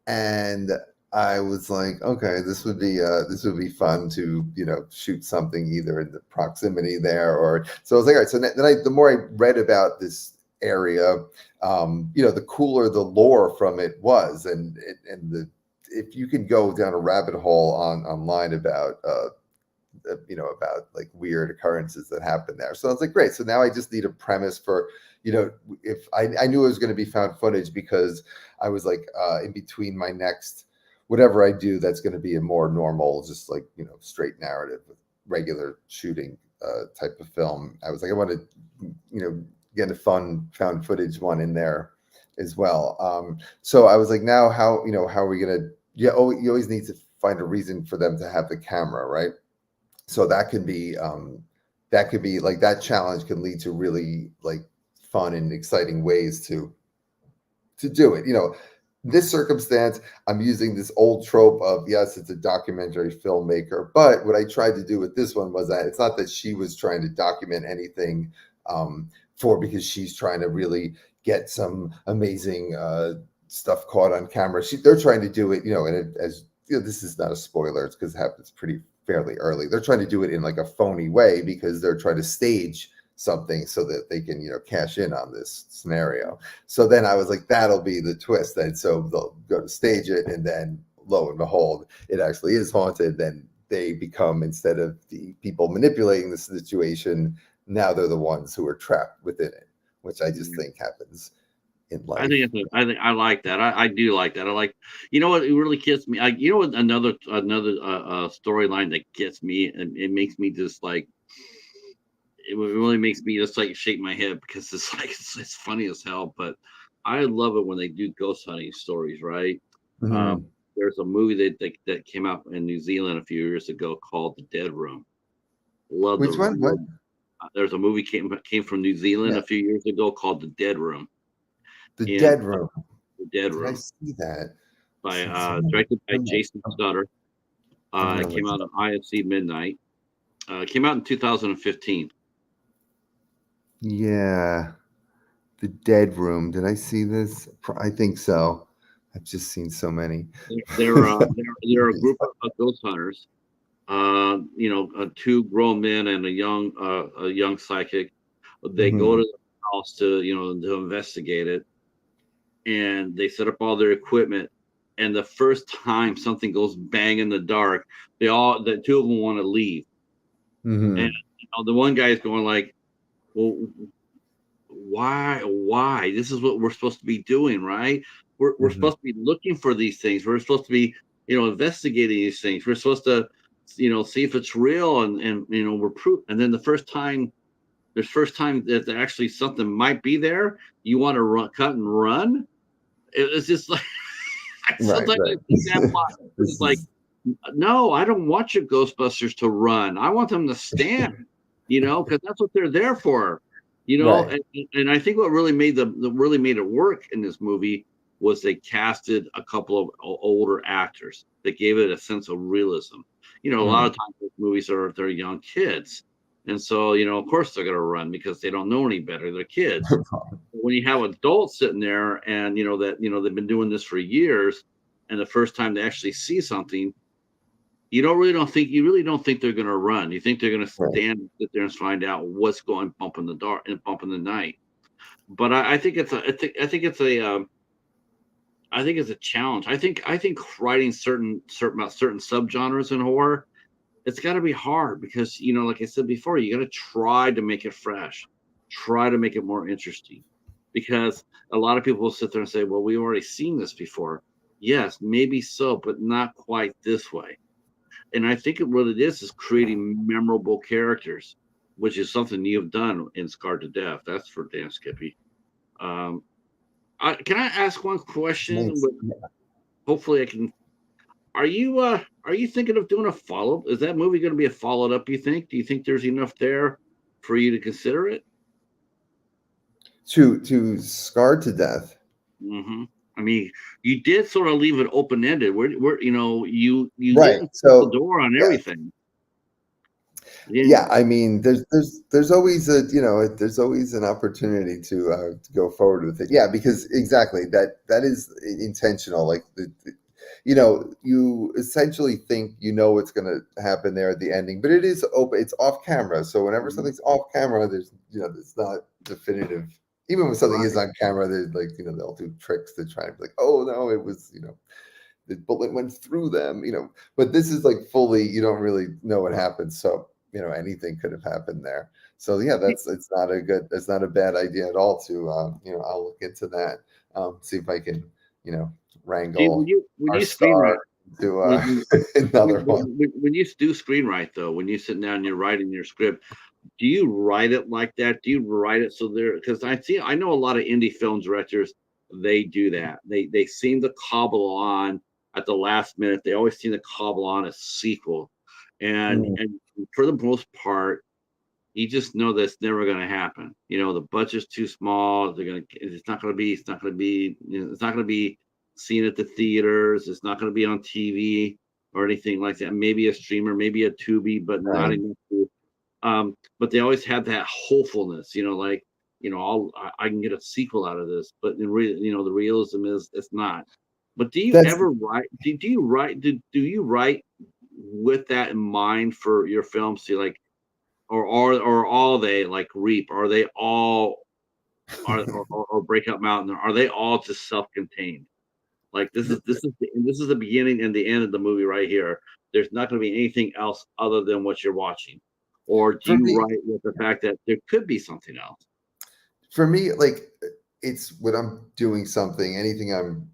And I was like, okay, this would be fun to shoot something either in the proximity there, or so I was like, all right. So the more I read about this area, the cooler the lore from it was, and if you can go down a rabbit hole online about about like weird occurrences that happen there. So I was like, great. So now I just need a premise for, if I knew it was going to be found footage, because I was like, in between my next, whatever I do, that's going to be a more normal, just like, straight narrative with regular shooting type of film. I was like, I want to, get a fun found footage one in there as well. So I was like, now how are we going to, you always need to find a reason for them to have the camera, right? So that could be like, that challenge can lead to really like fun and exciting ways to do it. This circumstance, I'm using this old trope of, yes, it's a documentary filmmaker, but what I tried to do with this one was that it's not that she was trying to document anything because she's trying to really get some amazing stuff caught on camera. They're trying to do it, and as this is not a spoiler, it's because it happens pretty fairly early. They're trying to do it in like a phony way because they're trying to stage something so that they can cash in on this scenario. So then I was like, that'll be the twist. And so they'll go to stage it, and then lo and behold, it actually is haunted. Then they become, instead of the people manipulating the situation, now they're the ones who are trapped within it, which I just think happens in life. I think I like that. I do like that. I like, what it really gets me. What another storyline that gets me, and it makes me just like, it really makes me just like shake my head, because it's like it's funny as hell. But I love it when they do ghost hunting stories, right? Um, Mhm. there's a movie that came out in New Zealand a few years ago called The Dead Room. Love Which one? What? there's a movie came from New Zealand Yeah, a few years ago called The Dead Room, The and Dead Room. The Dead Did I Room see that? I've by seen so many. directed by Jason Scudder. I'm gonna It look came out it on up. IFC Midnight. It came out in 2015. Yeah, The Dead Room. Did I see this? I think so. I've just seen so many. They're a group of ghost hunters. Two grown men and a young psychic. They go Mhm. to the house to investigate it, and they set up all their equipment. And the first time something goes bang in the dark, the two of them want to leave, and Mhm. the one guy is going like, "Well, why? This is what we're supposed to be doing, right? We're Mhm. supposed to be looking for these things. We're supposed to be, investigating these things. We're supposed to, see if it's real, and we're proof. And then the first time that actually something might be there, you want to cut and run. It's just like, Right, sometimes I right. think that plot is This like, is no, I don't want your Ghostbusters to run. I want them to stand, because that's what they're there for, right. and I think what really really made it work in this movie was they casted a couple of older actors that gave it a sense of realism. A lot Mm. of times those movies they're young kids, And so, of course they're going to run because they don't know any better. They're kids. When you have adults sitting there and they've been doing this for years, and the first time they actually see something, you really don't think they're going to run. You think they're going to Right. stand and sit there and find out what's going bump in the dark and bump in the night. But I think it's a challenge. I think writing certain subgenres in horror, it's got to be hard because like I said before, you got to try to make it fresh, try to make it more interesting, because a lot of people will sit there and say, "Well, we've already seen this before." Yes, maybe so, but not quite this way. And I think what it is creating memorable characters, which is something you've done in Scarred to Death. That's for damn Skippy. Um, can I ask one question? Thanks. Hopefully, I can. Are you thinking of doing a follow up? Is that movie going to be a follow up? You think? Do you think there's enough there for you to consider it? To Scarred to Death. hmm I mean, you did sort of leave it open ended. Where you Right. didn't shut the So door on yeah, everything. You yeah. didn't- I mean, there's always there's always an opportunity to go forward with it. Yeah, because exactly that is intentional. Like you essentially think what's going to happen there at the ending, but it is open. It's off camera. So whenever Mhm. something's off camera, there's not definitive. Even when something is Right. on camera, there's like they'll do tricks to try and be like, oh no, it was the bullet went through them, but this is like fully, you don't really know what happened. So, anything could have happened there. So yeah, it's not a bad idea at all to, I'll look into that, see if I can, you know, Do you, when wrangle you when our you screenwrite star to when you another one. when you do screenwrite though, when you sit down and you're writing your script, do you write it like that? Do you write it so there? Because I know a lot of indie film directors, they do that. They seem to cobble on at the last minute. They always seem to cobble on a sequel, and Mm, and for the most part, you just know that's never going to happen. The budget's too small. It's not going to be, it's not going to be seen at the theaters. It's not going to be on TV or anything like that. Maybe a streamer, maybe a Tubi, but not right. enough to, but they always have that hopefulness, like, I can get a sequel out of this, but in real, the realism is it's not. But do you That's ever write? Do you write with that in mind for your films? See, like, or all they like Reap? Are they all or Breakout Mountain? Are they all just self-contained? Like this is the beginning and the end of the movie right here. There's not going to be anything else other than what you're watching. Or do for you me. write with the fact that there could be something else? For me, like it's when I'm doing something, anything I'm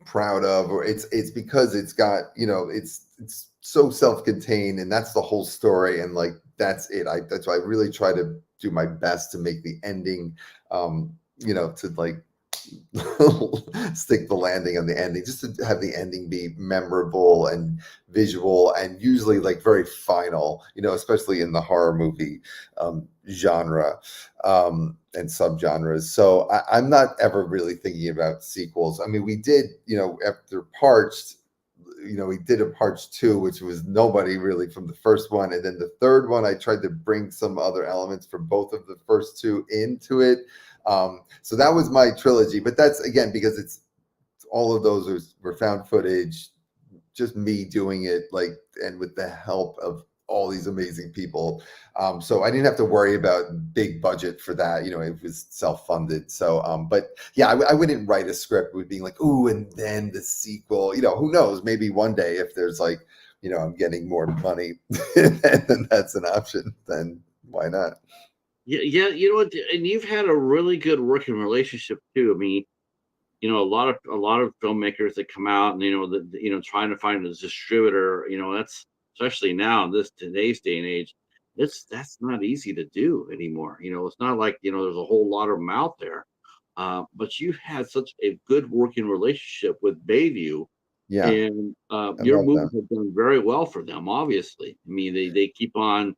proud of, or it's because it's got, it's so self-contained and that's the whole story. And like that's it. That's why I really try to do my best to make the ending to like stick the landing on the ending, just to have the ending be memorable and visual and usually like very final, especially in the horror movie genre and subgenres. So I'm not ever really thinking about sequels. I mean, we did, after Parched, we did a Parched 2, which was nobody really from the first one. And then the third one, I tried to bring some other elements from both of the first two into it. So that was my trilogy, but that's again because it's all of those were found footage, just me doing it, like, and with the help of all these amazing people. So I didn't have to worry about big budget for that. It was self-funded. So, but yeah, I wouldn't write a script with being like, ooh, and then the sequel. Who knows? Maybe one day if there's like, I'm getting more money, then that's an option. Then why not? Yeah, yeah, and you've had a really good working relationship too. I mean, a lot of filmmakers that come out and trying to find a distributor, that's especially now in this today's day and age, that's not easy to do anymore. It's not like there's a whole lot of them out there. But you've had such a good working relationship with Bayview, Yeah, and I your love movies them. have done very well for them. Obviously, I mean they keep on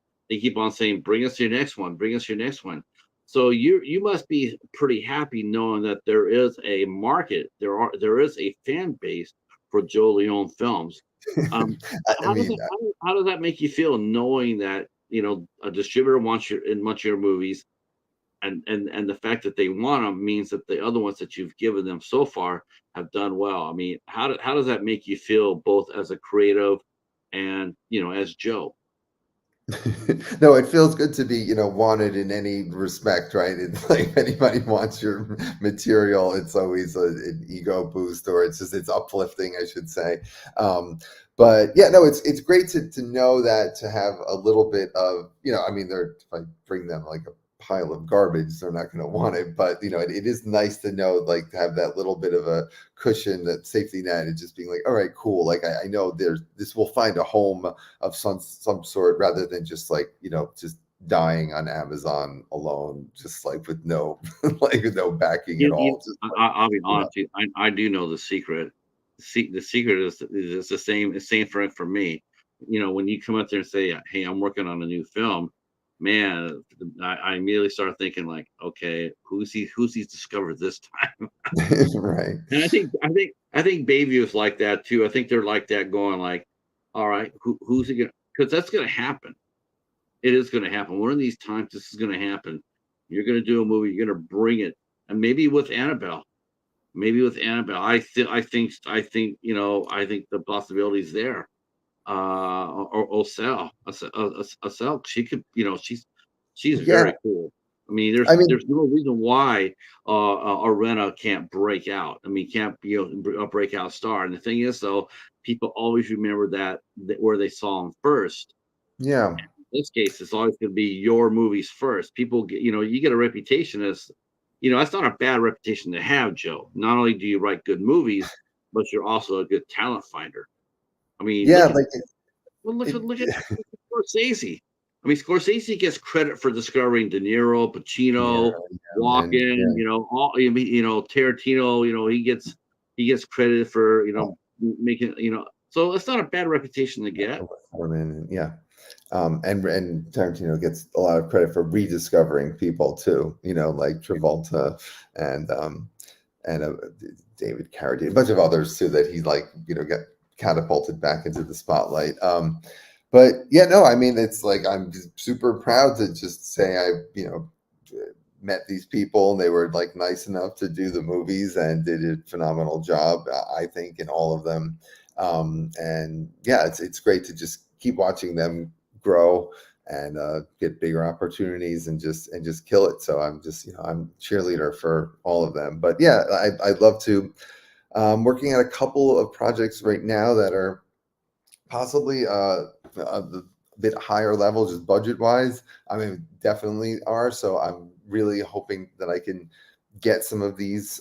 saying, "Bring us your next one, bring us your next one." So you must be pretty happy knowing that there is a market, there is a fan base for Joe Leone films. Um, I how does mean, that how does that make you feel knowing that a distributor wants your movies, and the fact that they want them means that the other ones that you've given them so far have done well. I mean, how does that make you feel, both as a creative and as Joe? No, it feels good to be, wanted in any respect, right? It's like if anybody wants your material, it's always an ego boost, or it's uplifting, I should say. But yeah, no, it's great to know that, to have a little bit of, I mean, if I bring them like a pile of garbage, they're not going to want it. But it is nice to know, like, to have that little bit of a cushion, that safety net, and just being like, all right, cool. Like I know this will find a home of some sort, rather than just like, just dying on Amazon alone, just like with no like no backing at all. Just like, I'll be you know. honest with you. I do know the secret. The secret is the same for me. When you come up there and say, "Hey, I'm working on a new film," man, I immediately start thinking like, "Okay, who's he's discovered this time?" Right. And I think Bayview is like that too. I think they're like that, going like, "All right, who's it gonna?" Because that's gonna happen. It is gonna happen. One of these times, this is gonna happen. You're gonna do a movie. You're gonna bring it, and maybe with Annabelle. Maybe with Annabelle, I think the possibility's there. Or Osel, Osel, she could, she's Yeah. very cool. I mean, I mean, there's no reason why Arena can't break out. I mean, can't be a breakout star. And the thing is, though, people always remember that where they saw him first. yeah. In this case, it's always going to be your movies first. People get, you get a reputation as, that's not a bad reputation to have, Joe. Not only do you write good movies, but you're also a good talent finder. I mean, Yeah, like look at it Scorsese. I mean, Scorsese gets credit for discovering De Niro, yeah, Pacino, yeah, and Walken. yeah. All Tarantino. He gets credited for making. So it's not a bad reputation to get. Foreman, yeah. And Tarantino gets a lot of credit for rediscovering people too, like Travolta and David Carradine, a bunch of others too, that he, like, got catapulted back into the spotlight. But yeah, no, I mean, it's like, I'm just super proud to just say I, met these people, and they were like nice enough to do the movies and did a phenomenal job, I think, in all of them. And yeah, it's great to just keep watching them grow and get bigger opportunities, and just kill it. So I'm just, I'm cheerleader for all of them. But yeah, I'd love to. Working on a couple of projects right now that are possibly a bit higher level, just budget wise. I mean, definitely are. So I'm really hoping that I can get some of these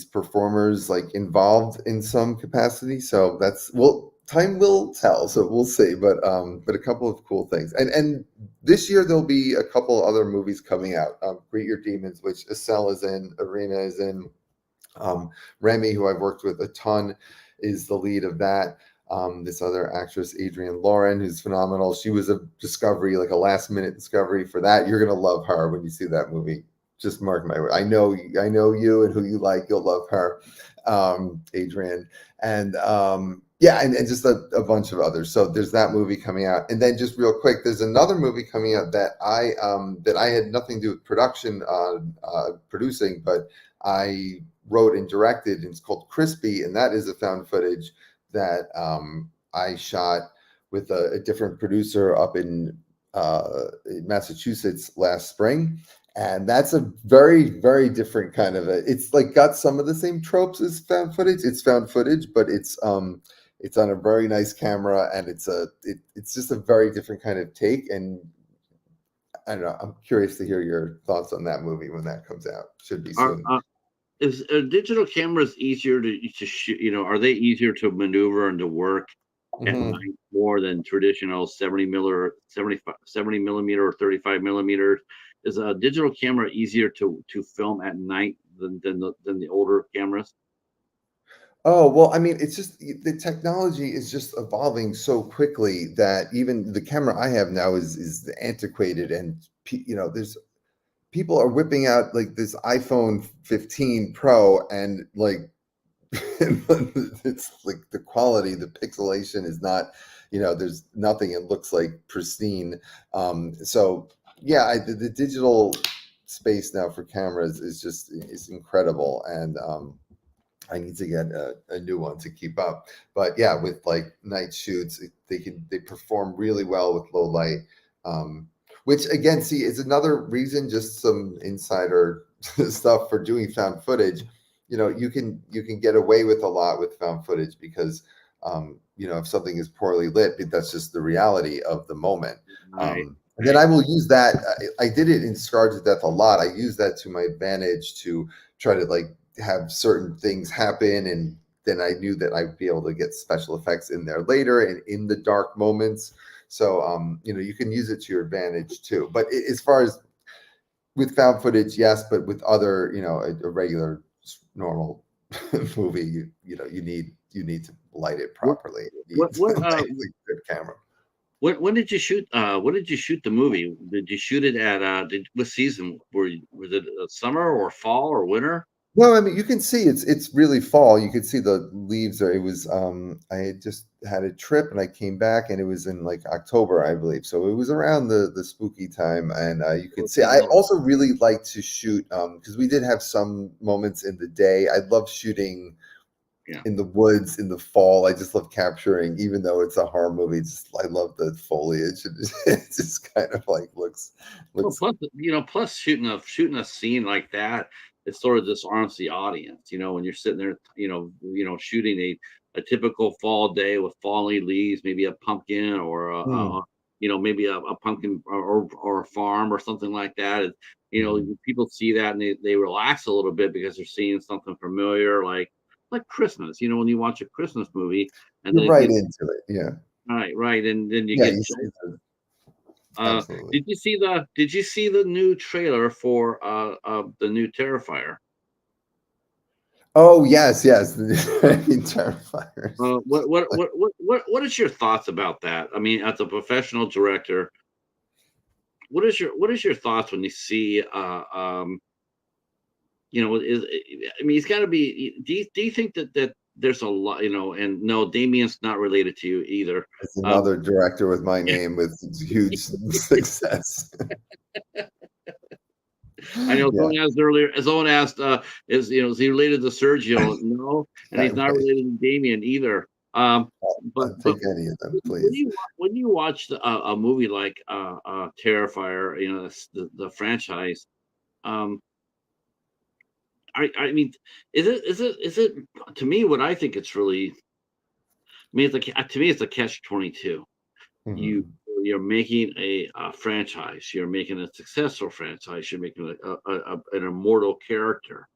performers like involved in some capacity. So that's, well, time will tell. So we'll see. But a couple of cool things. And this year there'll be a couple other movies coming out. Greet Your Demons, which Estelle is in, Arena is in. Remy, who I've worked with a ton, is the lead of that. This other actress, Adrienne Lauren, who's phenomenal. She was a discovery, like a last minute discovery for that. You're gonna love her when you see that movie. Just mark my word. I know you and who you like. You'll love her, Adrienne, and yeah, and just a bunch of others. So there's that movie coming out, and then just real quick, there's another movie coming out that I had nothing to do with production on producing, but I wrote and directed, and it's called Crispy, and that is a found footage that I shot with a different producer up in Massachusetts last spring. And that's a very, very different kind of it's like got some of the same tropes as found footage. It's found footage, but it's on a very nice camera, and it's just a very different kind of take. And I don't know. I'm curious to hear your thoughts on that movie when that comes out. Should be Are soon. Are digital cameras easier to shoot? Are they easier to maneuver and to work at Mhm. night more than traditional 70 millimeter or 35 millimeters? Is a digital camera easier to film at night than the older cameras? Oh, well, I mean, it's just the technology is just evolving so quickly that even the camera I have now is antiquated, and there's people are whipping out like this iPhone 15 Pro, and like it's like the quality, the pixelation is not, there's nothing. It looks like pristine. So yeah, the digital space now for cameras is incredible, and I need to get a new one to keep up. But yeah, with like night shoots, they perform really well with low light. Which again, see, is another reason. Just some insider stuff for doing found footage. You can get away with a lot with found footage because if something is poorly lit, that's just the reality of the moment. Right. And then I will use that. I did it in Scarred to Death a lot. I use that to my advantage to try to like have certain things happen, and then I knew that I'd be able to get special effects in there later and in the dark moments. So you can use it to your advantage too. But as far as with found footage, yes, but with other, a regular normal movie, you need to light it What properly. You need what like a good camera. when did you shoot when did you shoot the movie? Did you shoot it at what season was it, summer or fall or winter? No, I mean you can see it's really fall. You could see the leaves. Or it was I had just had a trip and I came back and it was in like October, I believe. So it was around the spooky time, and you could see. I Okay. also really like to shoot because we did have some moments in the day. I love shooting Yeah. in the woods in the fall. I just love capturing, even though it's a horror movie. I love the foliage. It just kind of like Well, looks. plus shooting a scene like that, it sort of disarms the audience. When you're sitting there, shooting a typical fall day with falling leaves, maybe a pumpkin or Mm, maybe a pumpkin or a farm or something like that. mhm. People see that and they relax a little bit because they're seeing something familiar, like Christmas. When you watch a Christmas movie and You're then right into it. Yeah, right, and then you yeah. get You see the absolutely. did you see the new trailer for the new Terrifier? Oh yes, yes. I mean, Terrifiers. What is your thoughts about that? I mean, as a professional director, what is your thoughts when you see is I mean, it's got to be. Do you think that there's a lot, and no, Damien's not related to you either. It's Um, another director with my name with huge success. I know Yeah, someone asked earlier. Someone asked, is he related to Sergio? No, and he's not right. related to Damien either. I'll But take any of them, when please. you watch a movie like Terrifier, the franchise, um, I mean, is it to me what I think it's really. I mean, to me it's a catch 22. You Mhm. you're making a franchise. You're making a successful franchise. You're making an immortal character.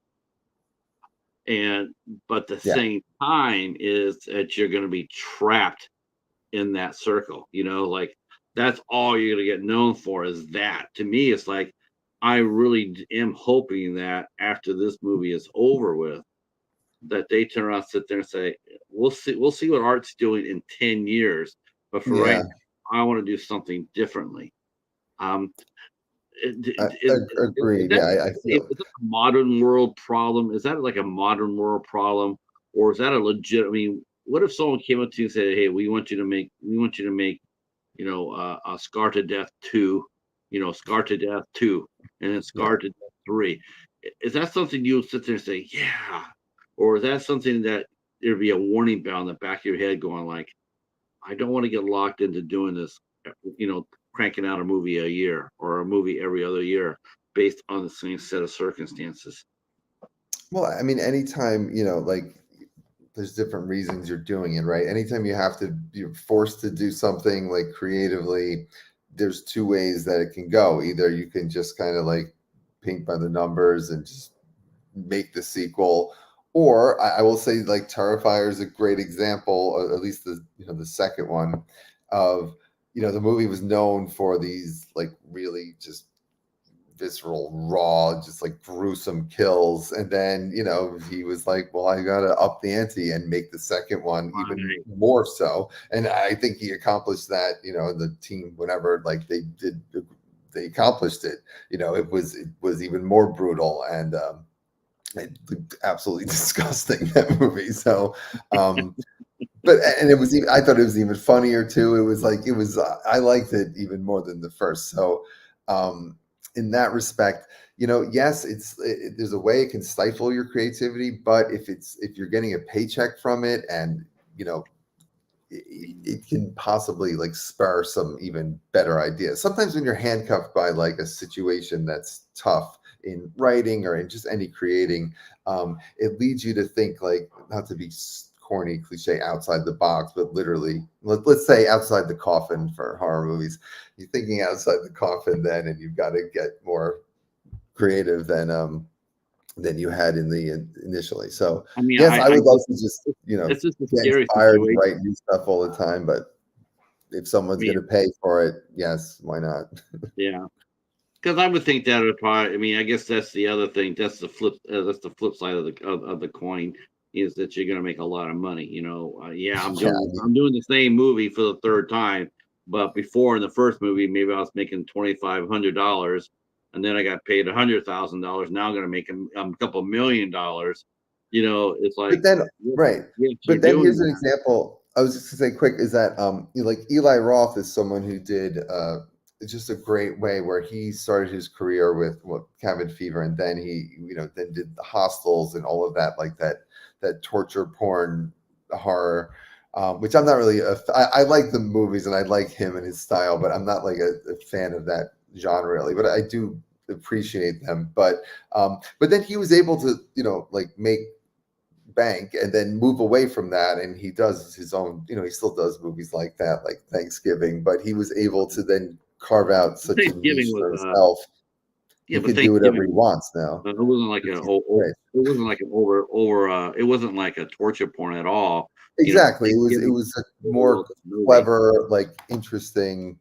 And but the Yeah, same time is that you're gonna be trapped in that circle, like, that's all you're gonna get known for is that. To me, it's like, I really am hoping that after this movie is over with, that they turn around, sit there and say, we'll see what Art's doing in 10 years, but for right yeah. now, I wanna do something differently." Um, is Agreed. that Yeah, I feel. is that a modern world problem? Is that like a modern world problem, or is that a legit? I mean, what if someone came up to you and said, "Hey, we want you to make, a Scar to Death 2, Scar to Death 2, and then Yeah. Scar to Death 3." Is that something you would sit there and say, "Yeah," or is that something that there'd be a warning bell in the back of your head going like, I don't want to get locked into doing this, cranking out a movie a year or a movie every other year based on the same set of circumstances. Well, I mean, anytime, like there's different reasons you're doing it, right? Anytime you're forced to do something like creatively, there's two ways that it can go. Either you can just kind of like paint by the numbers and just make the sequel, or I will say like Terrifier is a great example, or at least the second one of the movie was known for these like really just visceral, raw, just like gruesome kills. And then, he was like, well, I got to up the ante and make the second one even Right. more so. And I think he accomplished that, the team, whenever like they accomplished it, it was even more brutal and absolutely disgusting, that movie. So, um, But and it was even, I thought it was even funnier too. It was like it was I liked it even more than the first. So um in that respect, yes, there's a way it can stifle your creativity, but if you're getting a paycheck from it, and you know it can possibly like spur some even better ideas. Sometimes when you're handcuffed by like a situation that's tough in writing or in just any creating, it leads you to think, like, not to be corny cliche, outside the box, but literally, let's say outside the coffin for horror movies. You're thinking outside the coffin then, and you've got to get more creative than you had in the initially. So I mean, yes, I I would like just to just it's just a get scary inspired and situation. write new stuff all the time. But if I someone's going mean, to pay for it, yes, why not? yeah. Because I would think that would probably. I mean, I guess that's the other thing. That's the flip. That's the flip side of the coin, is that you're going to make a lot of money. Yeah, Yeah, I mean, I'm doing the same movie for the third time, but before in the first movie, maybe I was making $2,500, and then I got paid $100,000. Now I'm going to make a couple $1 million. It's but like, then yes, right, yes, you're but then doing here's an that. example. I was just gonna say quick is that like Eli Roth is someone who did it's just a great way where he started his career with Cabin Fever, and then he then did the Hostels and all of that, like that torture porn horror. Which I'm not really I like the movies and I like him and his style, but I'm not like a fan of that genre really. But I do appreciate them. But then he was able to like make bank and then move away from that, and he does his own, he still does movies like that, like Thanksgiving, but he was able to then carve out such a Thanksgiving niche was for himself. yeah, He but can do whatever Thanksgiving he wants now, it wasn't like which is great. it wasn't like an it wasn't like a torture porn at all. Exactly, it Thanksgiving was a was more a movie. clever, like interesting.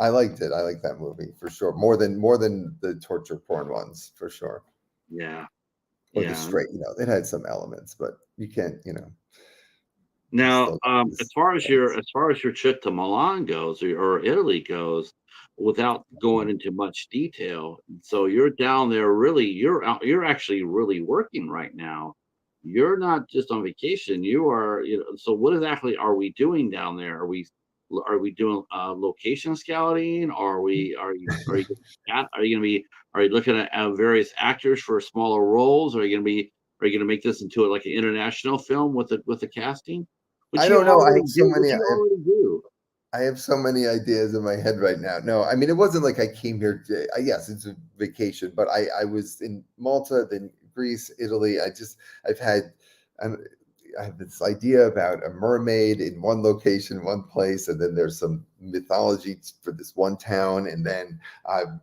I liked it. I like that movie for sure, more than the torture porn ones for sure, Yeah, or the yeah. straight. It had some elements, but you can't. You Now, still got as this. far as your trip to Milan goes, or Italy goes, without going into much detail, so you're down there really, you're actually really working right now. You're not just on vacation. So what exactly are we doing down there? Are we doing location scouting? Are you gonna be are you looking at various actors for smaller roles? Are you gonna make this into like an international film with the casting? I don't know. I have so Which many. you already do. I have so many ideas in my head right now. No, I mean, it wasn't like I came here. Yes, it's a vacation, but I was in Malta, then Greece, Italy. I've had, um, I have this idea about a mermaid in one location, one place, and then there's some mythology for this one town, and then I'm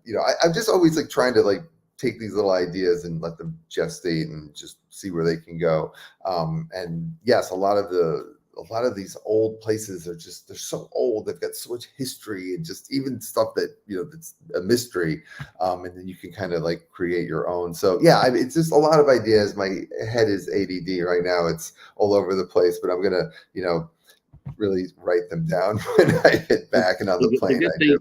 just always like trying to like take these little ideas and let them gestate and just see where they can go. And yes, a lot of these old places they're so old, they've got so much history, and just even stuff that that's a mystery, and then you can kind of like create your own. So yeah, it's just a lot of ideas. My head is ADD right now, it's all over the place, but I'm gonna really write them down when I get The back, and on the the good the plane good I thing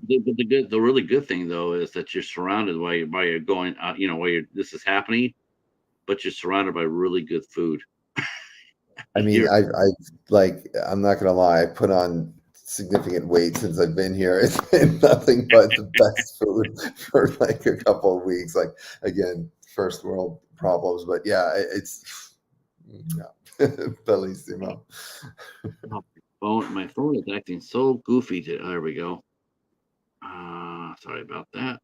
do. the really good thing though is that you're surrounded while you're going, while this is happening, but you're surrounded by really good food. I mean, You're I like, I'm not gonna lie, I put on significant weight since I've been here. It's been nothing but the best food for like a couple of weeks. Like, again, first world problems, but yeah, it's no, bellissimo. oh, my phone is acting so goofy there we go. Sorry about that.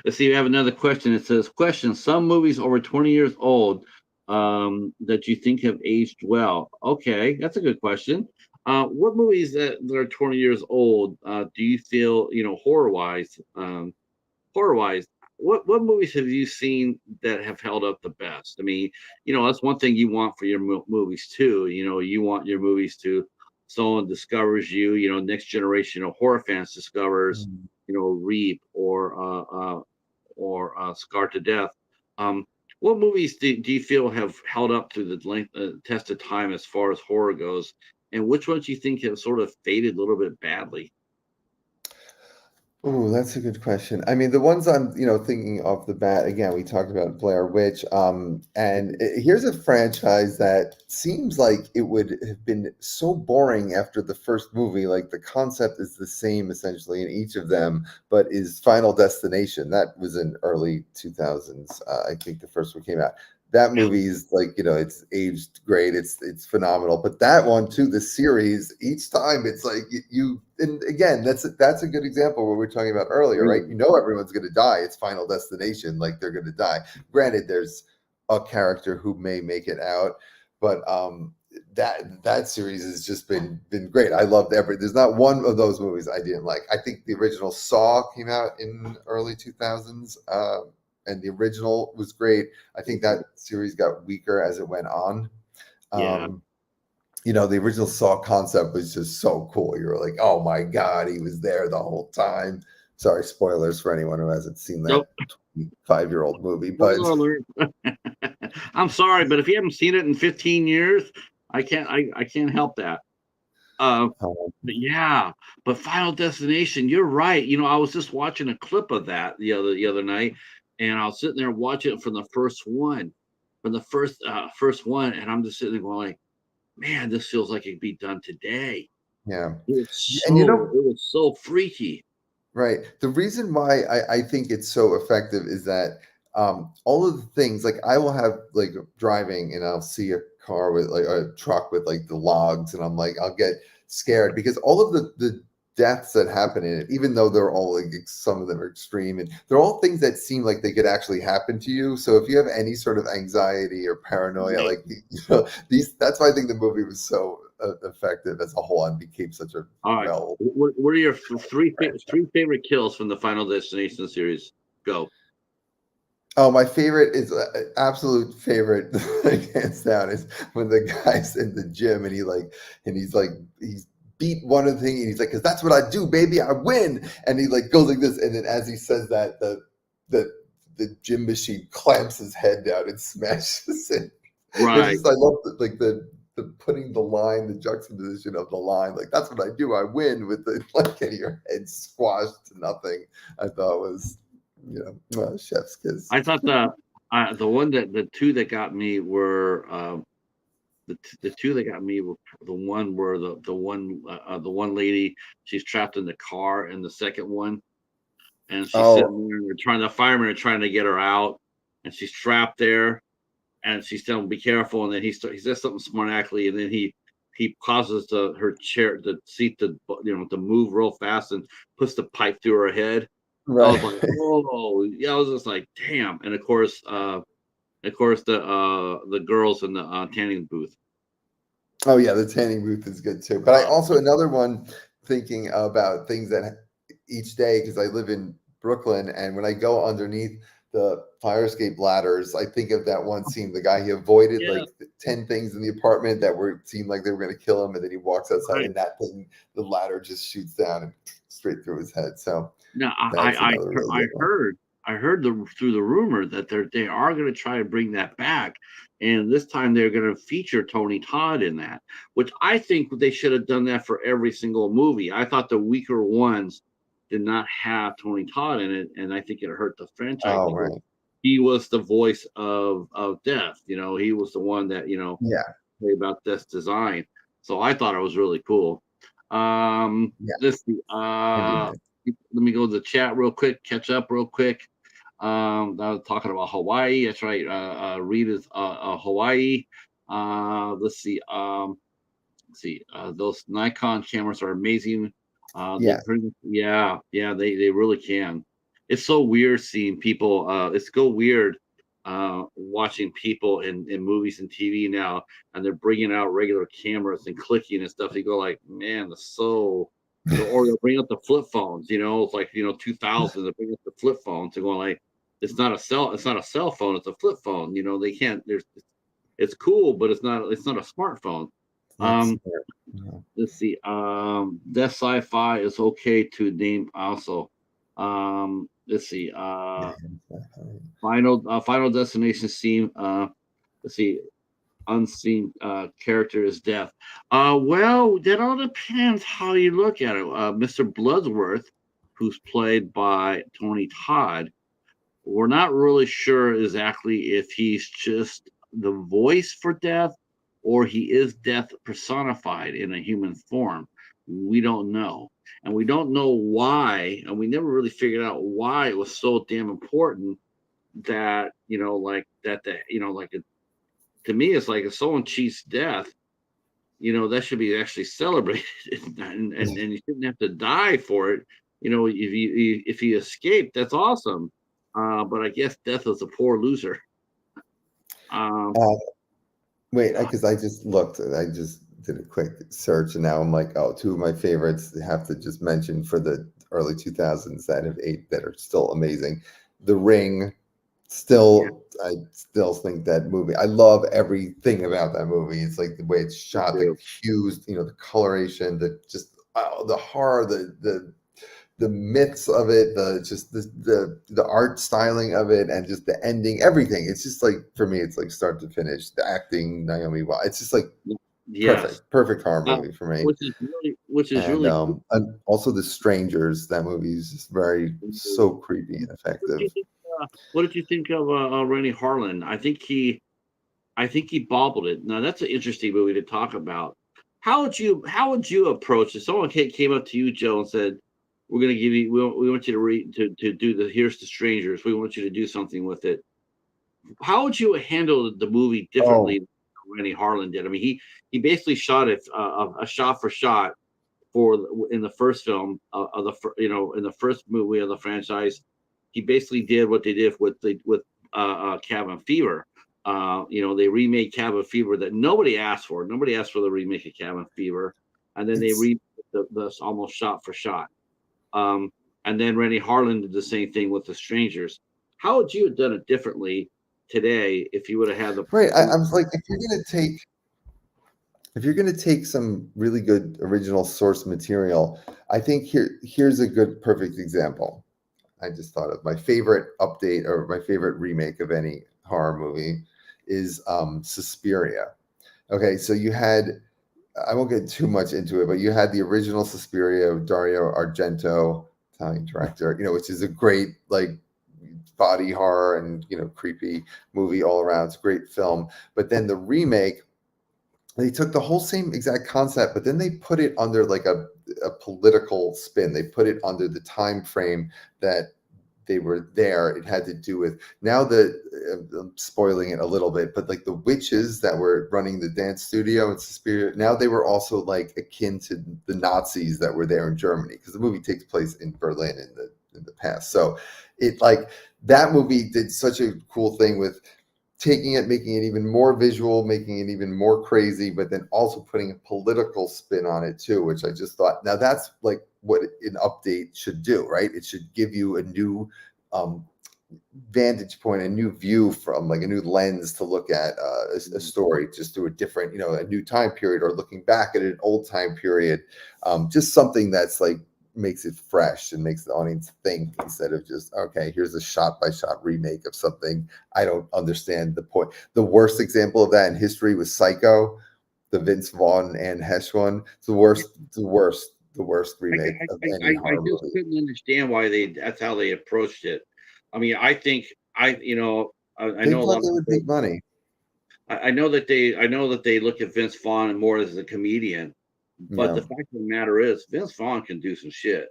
Let's see. We have another question. It says, "Question: Some movies over 20 years old that you think have aged well." Okay, that's a good question. What movies that are 20 years old do you feel, horror wise? What movies have you seen that have held up the best? I mean, that's one thing you want for your movies too. You want your movies to someone discovers you. Next generation of horror fans discovers Mm. Reap or Scar to Death. Um, what movies do you feel have held up to the test of time as far as horror goes, and which ones you think have sort of faded a little bit badly? Oh, that's a good question. I mean, the ones I'm, thinking off the bat, again, we talked about Blair Witch, and here's a franchise that seems like it would have been so boring after the first movie. Like the concept is the same essentially in each of them, but is Final Destination. That was in early 2000s. I think the first one came out. That Yeah, movie is like, it's aged great. It's phenomenal. But that one too, the series, each time it's like and again, that's a good example of what we were talking about earlier, right? really. You know everyone's gonna die. It's Final Destination, like they're gonna die. Granted, there's a character who may make it out, but that series has just been great. I loved there's not one of those movies I didn't like. I think the original Saw came out in early 2000s. And the original was great. I think that series got weaker as it went on. Yeah. Um, the original Saw concept was just so cool. You were like, oh my God, he was there the whole time. Sorry, spoilers for anyone who hasn't seen that Nope. 25-year-old movie, but Spoiler alert. I'm sorry, but if you haven't seen it in 15 years, I can't help that. Uh, um, but yeah, but Final Destination, you're right. I was just watching a clip of that the other night, and I was sitting there watching it from the first one, and I'm just sitting there going like, man, this feels like it'd be done today. yeah. And It was so freaky. right. The reason why I think it's so effective is that all of the things, like I will have like driving and I'll see a car with like a truck with like the logs, and I'm like, I'll get scared because all of the deaths that happen in it, even though they're all like some of them are extreme, and they're all things that seem like they could actually happen to you. So if you have any sort of anxiety or paranoia, Right. like that's why I think the movie was so effective as a whole and became such a All right. well. What are your three favorite kills from the Final Destination series? Go. Oh, my favorite is absolute favorite, hands down, is when the guy's in the gym and he's beat one of the thing and he's like, because that's what I do, baby, I win, and he like goes like this, and then as he says that, the the gym machine clamps his head down and smashes it. It's Right. just I love the putting the line, the juxtaposition of the line, like that's what I do, I win, with the like getting your head squashed to nothing. I thought was chef's kiss. I thought the two that got me were the two that got me were the one where the one lady, she's trapped in the car in the second one, and she's Oh, sitting there and the firemen are trying to get her out, and she's trapped there, and she's telling him, "Be careful," and then he says something smart alecky, and then he causes the seat to move real fast and puts the pipe through her head. I right. was like, "Oh," yeah, I was just like, "Damn!" And of course, the girls in the tanning booth. Oh yeah, the tanning booth is good too. But I Uh, also another one, thinking about things that each day, because I live in Brooklyn, and when I go underneath the fire escape ladders, I think of that one scene. The guy, he avoided yeah, like 10 things in the apartment that were seemed like they were going to kill him, and then he walks outside, right. and that thing, the ladder just shoots down and straight through his head. So Now, that's another really I good one. heard through the rumor that they are going to try to bring that back, and this time they're going to feature Tony Todd in that, which I think they should have done that for every single movie. I thought the weaker ones did not have Tony Todd in it, and I think it hurt the franchise Oh because right, he was the voice of death. He was the one that yeah, say about this design. So I thought it was really cool. yeah, This can be nice. let me go to the chat real quick, catch up real quick. I was talking about Hawaii. That's right. Rita's Hawaii. Let's see. Let's see. Those Nikon cameras are amazing. Yeah, They really can. It's so weird seeing people. It's so weird watching people in movies and TV now, and they're bringing out regular cameras and clicking and stuff. You go like, man, that's so. Or they'll bring up the flip phones. It's like 2000. They bring up the flip phones and going like, it's not a cell phone. It's a flip phone. They can't. It's cool, but it's not a smartphone. that's Um, smart. Yeah. let's see. That sci-fi is okay to name also. Let's see. Final Destination scene. Let's see. Unseen character is death. Well, that all depends how you look at it. Mr. Bloodworth, who's played by Tony Todd. We're not really sure exactly if he's just the voice for death or he is death personified in a human form. We don't know. And we don't know why, and we never really figured out why it was so damn important that, like that, to me, it's like if someone cheats death, that should be actually celebrated, and you shouldn't have to die for it. If he escaped, that's awesome. But I guess death is a poor loser. Um, Uh, Wait, because I just looked, I just did a quick search, and now I'm like, oh, two of my favorites I have to just mention for the early 2000s that have eight that are still amazing. The Ring, yeah, I still think that movie. I love everything about that movie. It's like the way it's me shot, the too. hues, the coloration, the horror, the myths of it, the art styling of it, and just the ending, everything. It's just like for me, it's like start to finish. The acting, Naomi Watts, it's just like Yes, perfect horror uh, movie for me. which is really cool. And also The Strangers, that movie is just very so creepy and What did you effective. think? What did you think of Rennie Harlan? I think he bobbled it. Now that's an interesting movie to talk about. How would you approach if someone came up to you, Joe, and said, "We're going to give you we want you to read to do the Here's the Strangers. We want you to do something with it." How would you handle the movie differently Oh, than Rennie Harlan did? I mean, he basically shot it a shot for shot in the first film of in the first movie of the franchise. He basically did what they did with Cabin Fever. They remade Cabin Fever that nobody asked for. Nobody asked for the remake of Cabin Fever, and then they it's remade the almost shot for shot. Um, and then Rennie Harlan did the same thing with The Strangers. How would you have done it differently today if you would have had the right. I'm like, if you're gonna take some really good original source material, I think here's a good perfect example. I just thought of my favorite update or my favorite remake of any horror movie is Suspiria. Okay, so you had, I won't get too much into it, but you had the original Suspiria of Dario Argento, Italian director, which is a great like body horror and creepy movie all around. It's a great film. But then the remake, they took the whole same exact concept, but then they put it under like a political spin. They put it under the time frame that they were there. It had to do with now I'm spoiling it a little bit, but like the witches that were running the dance studio in Suspiria, now they were also like akin to the Nazis that were there in Germany because the movie takes place in Berlin in the past. So it like that movie did such a cool thing with taking it, making it even more visual, making it even more crazy, but then also putting a political spin on it too, which I just thought, now that's like what an update should do, right? It should give you a new um, vantage point, a new view from like a new lens to look at a story just through a different, a new time period or looking back at an old time period. Just something that's like makes it fresh and makes the audience think instead of just, okay, here's a shot by shot remake of something I don't understand the point. The worst example of that in history was Psycho, the Vince Vaughn and Hesh one. It's the worst I remake I of I any I horror just movie. couldn't understand why that's how they approached it. I mean, I think I They know a thought lot of they would people. make money. I know that they look at Vince Vaughn more as a comedian, but the Yeah. fact of the matter is Vince Vaughn can do some shit.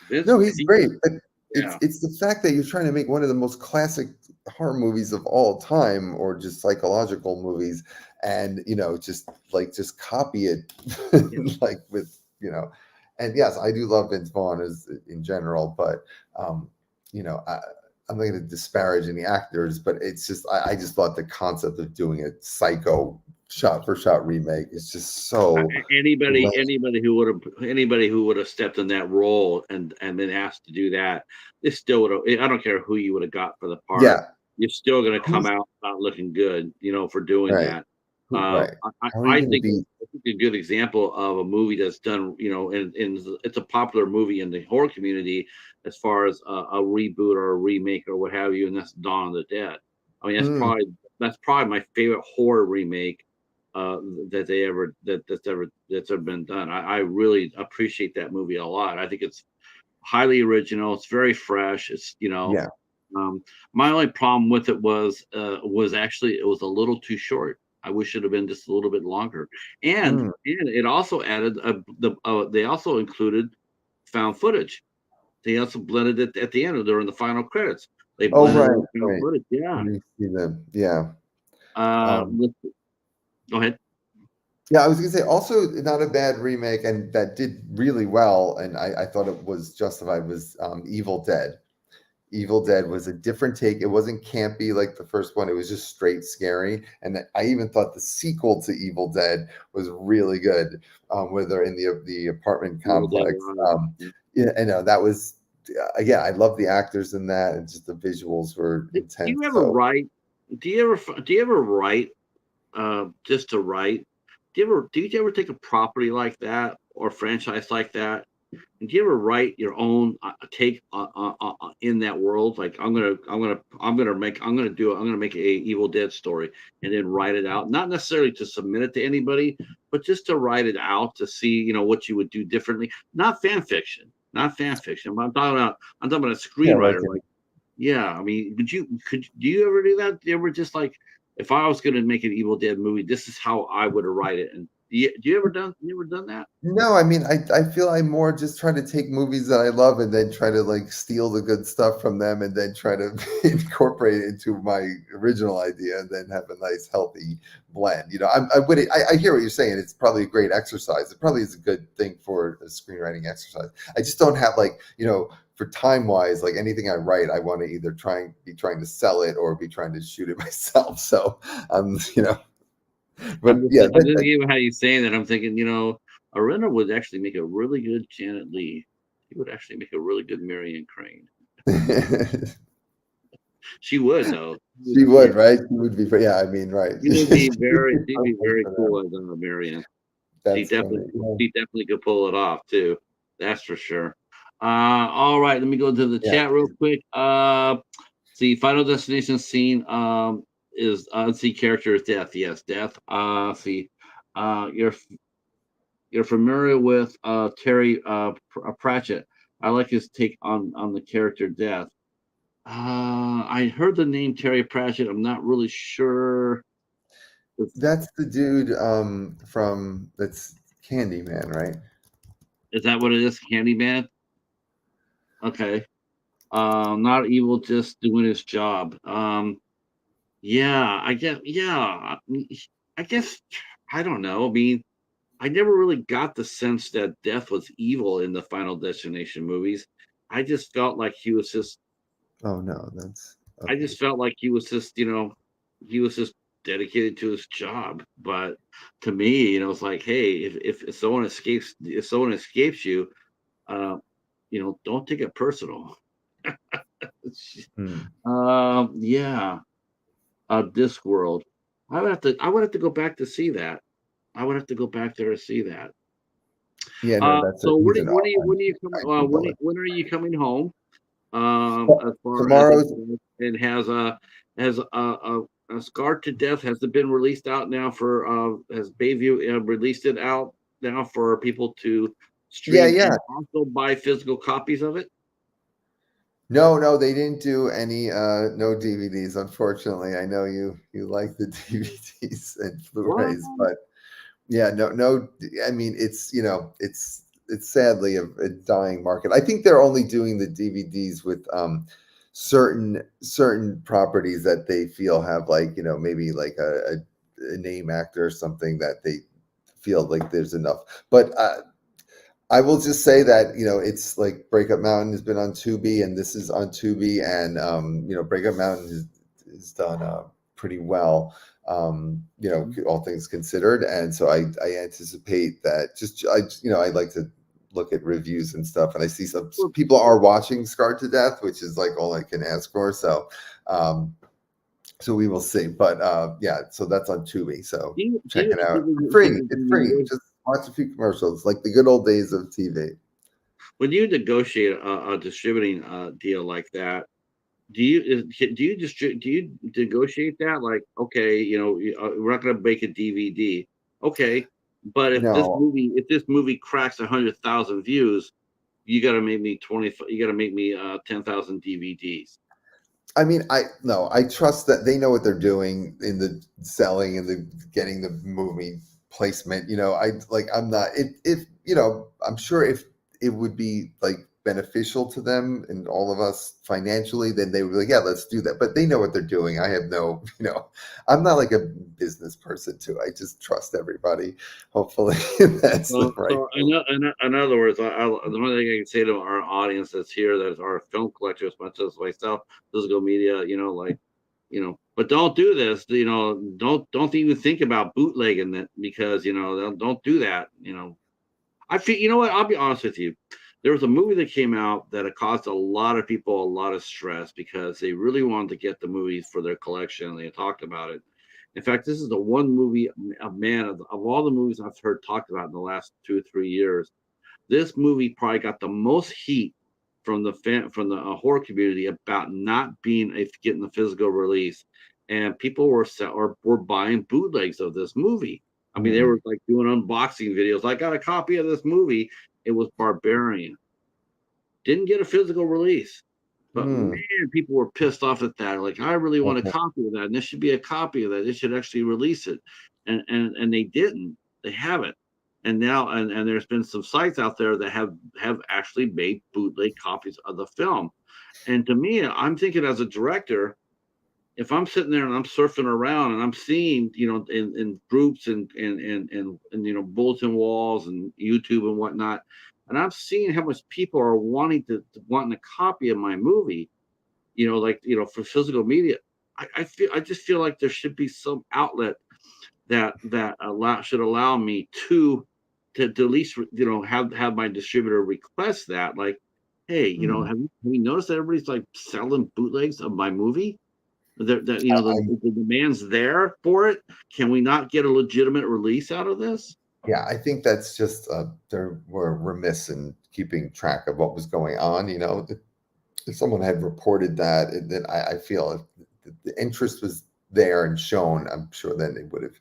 Vince, No, he's he, great, but it's yeah, it's the fact that you're trying to make one of the most classic horror movies of all time, or just psychological movies, and just copy it, yeah. like with and yes, I do love Vince Vaughn as in general, but um, you know, I, I'm not going to disparage any actors, but it's just I just thought the concept of doing a Psycho shot for shot remake is just so Anybody, lame. anybody who would have stepped in that role and been asked to do that, they still would have. I don't care who you would have got for the part. Yeah, You're still going to come who's out not looking good, for doing right? that. Right. I, How are you I going to think be? I think a good example of a movie that's done, it's a popular movie in the horror community as far as a reboot or a remake or what have you, and that's Dawn of the Dead. I mean, Mm, that's probably my favorite horror remake that they ever that's ever been done. I really appreciate that movie a lot. I think it's highly original. It's very fresh. Yeah. Um, my only problem with it was actually it was a little too short. I wish it had been just a little bit longer. Mm. And it also added they also included found footage. They also blended it at the end during the final credits. They Oh, blended right, in found right. footage. Yeah. You see them. Yeah. Uh, Um, with, Go ahead. yeah, I was gonna say also not a bad remake and that did really well, and I thought it was justified was Evil Dead. Evil Dead was a different take. It wasn't campy like the first one. It was just straight scary. And I even thought the sequel to Evil Dead was really good, where they're in the apartment Evil Dead complex. Rise. Yeah, I know that was yeah. I love the actors in that, and just the visuals were Do intense. you ever So write? Do you ever write just to write? Do you ever take a property like that or franchise like that? And do you ever write your own take in that world? Like I'm gonna make a Evil Dead story and then write it out. Not necessarily to submit it to anybody, but just to write it out to see what you would do differently. Not fan fiction, not fan fiction. But I'm talking about a yeah, like screenwriter. Like yeah, I mean, do you ever do that? Do you ever just like if I was gonna make an Evil Dead movie, this is how I would write it. And you ever done that? no, I mean, I feel I more just try to take movies that I love and then try to like steal the good stuff from them and then try to incorporate it into my original idea and then have a nice healthy blend. You know, I hear what you're saying. It's probably a great exercise. It probably is a good thing for a screenwriting exercise. I just don't have like, for time wise, like anything I write, I want to either be trying to sell it or be trying to shoot it myself. So, but yeah, I'm just thinking how you saying that. I'm thinking, Arena would actually make a really good Janet Leigh. She would actually make a really good Marion Crane. She would though. she Yeah, would, right? She would be, yeah, I mean, right. she'd be very cool as Marion. That's funny. Yeah. She definitely could pull it off too. That's for sure. All right, let me go to the Yeah. chat real quick. See, Final Destination scene is see character is death. Yes, death. See, you're familiar with Terry Pratchett. I like his take on the character death. I heard the name Terry Pratchett. I'm not really sure. That's the dude from that's Candyman, right? Is that what it is? Candyman? Okay. Not evil, just doing his job. Yeah, I guess. Yeah, I guess. I don't know. I mean, I never really got the sense that death was evil in the Final Destination movies. I just felt like he was just. Oh no, that's I okay. just felt like he was just. He was just dedicated to his job. But to me, it's like, hey, if someone escapes you, uh, don't take it personal. Hmm. Yeah. Discworld. I would have to go back to see that. I would have to go back there to see that. Yeah, no, that's a So he's an when are you coming? I Google it. When are you coming home? As far as Tomorrow's it has a Scarred to Death. Has it been released out now for? Has BayView released it out now for people to yeah, stream yeah. and also buy physical copies of it? No, no, they didn't do any no DVDs, unfortunately. I know you like the DVDs and What? Blu-rays, but yeah, no. I mean, it's sadly a dying market. I think they're only doing the DVDs with certain properties that they feel have like maybe like a name actor or something that they feel like there's enough. But I will just say that it's like Breakup Mountain has been on Tubi, and this is on Tubi, and Breakup Mountain is done pretty well. All things considered, and so I anticipate that. I like to look at reviews and stuff, and I see some people are watching Scarred to Death, which is like all I can ask for. Um, so we will see, but yeah, so that's on Tubi. So check it out. It's free. It's free. Just watch a few commercials, like the good old days of TV. When you negotiate a distributing deal like that, do you negotiate that like okay, we're not going to make a DVD, okay, but No, if this movie cracks 100,000 views, you got to make me 20. You got to make me 10,000 DVDs. I mean, I trust that they know what they're doing in the selling and the getting the movie placement. I'm not if I'm sure if it would be like beneficial to them and all of us financially, then they would be like, yeah, let's do that. But they know what they're doing. I have no, I'm not like a business person too. I just trust everybody. Hopefully that's the right So move. in other words, the one thing I can say to our audience that's here, that are film collectors, much as myself, physical media, but don't do this. Don't even think about bootlegging it, because don't do that. I feel, what? I'll be honest with you. There was a movie that came out that it caused a lot of people a lot of stress because they really wanted to get the movies for their collection. They talked about it. In fact, this is the one movie, of all the movies I've heard talked about in the last 2 or 3 years. This movie probably got the most heat from the horror community about not getting the physical release, and people were buying bootlegs of this movie. I mean, they Hmm. were like doing unboxing videos. I got a copy of this movie. It was Barbarian. Didn't get a physical release, but Hmm. man, people were pissed off at that. Like, I really want a copy of that, and this should be a copy of that. They should actually release it, and they didn't. They haven't. And now, and there's been some sites out there that have actually made bootleg copies of the film. And to me, I'm thinking, as a director, if I'm sitting there and I'm surfing around and I'm seeing, in groups and bulletin walls and YouTube and whatnot, and I'm seeing how much people are wanting a copy of my movie, for physical media, I just feel like there should be some outlet that should allow me to at least have my distributor request that, like, hey, Hmm. have you noticed that everybody's like selling bootlegs of my movie? The demand's there for it. Can we not get a legitimate release out of this? Yeah, I think that's just they were remiss in keeping track of what was going on. If someone had reported that, then I feel if the interest was there and shown, I'm sure then they would have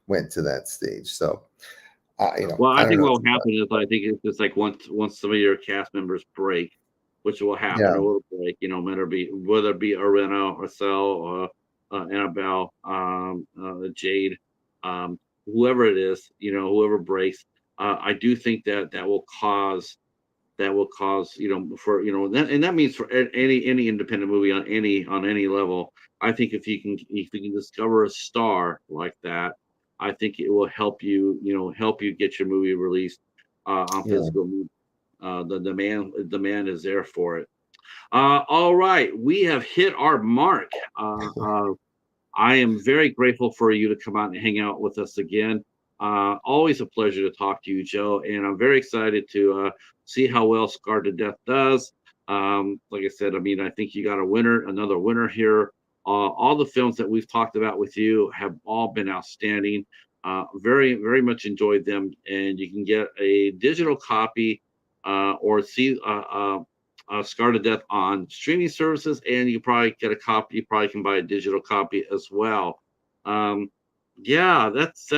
went to that stage. So, Well, I I don't think know. what will happen is, I think it's just like, once some of your cast members break, which will happen, Yeah, or will break, whether it be Arina or Cell, Annabelle, Jade, whoever it is, whoever breaks, I do think that will cause, for and that means for any independent movie on any level. I think if you can discover a star like that, I think it will help you get your movie released on yeah. physical media. The demand is there for it. All right, we have hit our mark. I am very grateful for you to come out and hang out with us again. Always a pleasure to talk to you, Joe, and I'm very excited to see how well Scarred to Death does. Like I said, I mean, I think you got another winner here. All the films that we've talked about with you have all been outstanding. Very, very much enjoyed them, and you can get a digital copy, or see Scar to Death on streaming services, and you probably get a copy. You probably can buy a digital copy as well. Um, yeah, that's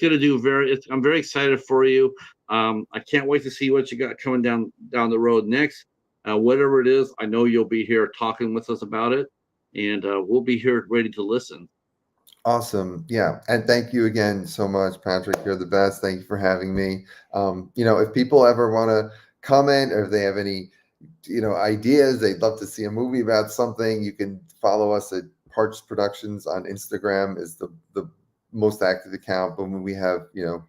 gonna do I'm very excited for you. I can't wait to see what you got coming down the road next. Whatever it is, I know you'll be here talking with us about it, and we'll be here ready to listen. Awesome. Yeah. And thank you again so much, Patrick. You're the best. Thank you for having me. If people ever want to comment, or if they have any, ideas, they'd love to see a movie about something, you can follow us at Parched Productions on Instagram is the most active account. But when we have,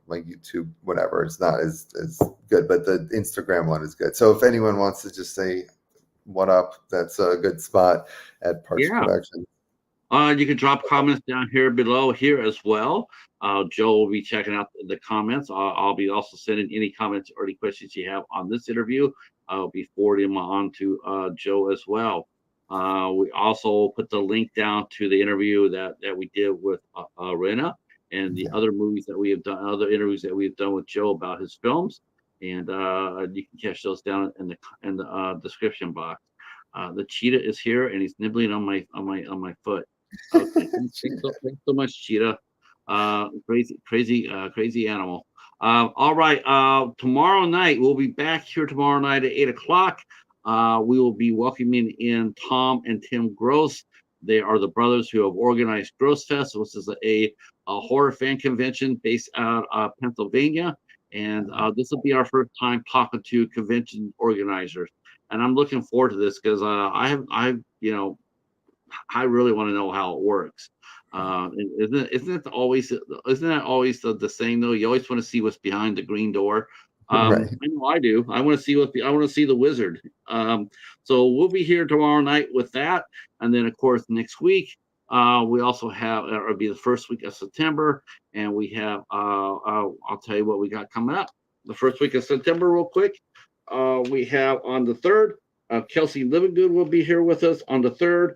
like YouTube, whatever, it's not as good, but the Instagram one is good. So if anyone wants to just say what up, that's a good spot at Parched Yeah. Productions. You can drop comments down here below here as well. Joe will be checking out the comments. I'll be also sending any comments or any questions you have on this interview. I'll be forwarding them on to Joe as well. We also put the link down to the interview that we did with Rena, and the Yeah. other movies that we have done, other interviews that we have done with Joe about his films. And you can catch those down in the description box. The cheetah is here, and he's nibbling on my foot. Okay. Thanks so much, Cheetah. Crazy animal. All right. Tomorrow night, we'll be back here tomorrow night at 8 o'clock. We will be welcoming in Tom and Tim Gross. They are the brothers who have organized Gross Fest, which is a horror fan convention based out of Pennsylvania. And this will be our first time talking to convention organizers. And I'm looking forward to this because I really want to know how it works. Isn't that always the same though? You always want to see what's behind the green door. Right. I know I do. I want to see I want to see the wizard. So we'll be here tomorrow night with that, and then of course next week we also have it'll be the first week of September, and we have I'll tell you what we got coming up. The first week of September, real quick. We have on the 3rd, Kelsey Livingood will be here with us on the 3rd.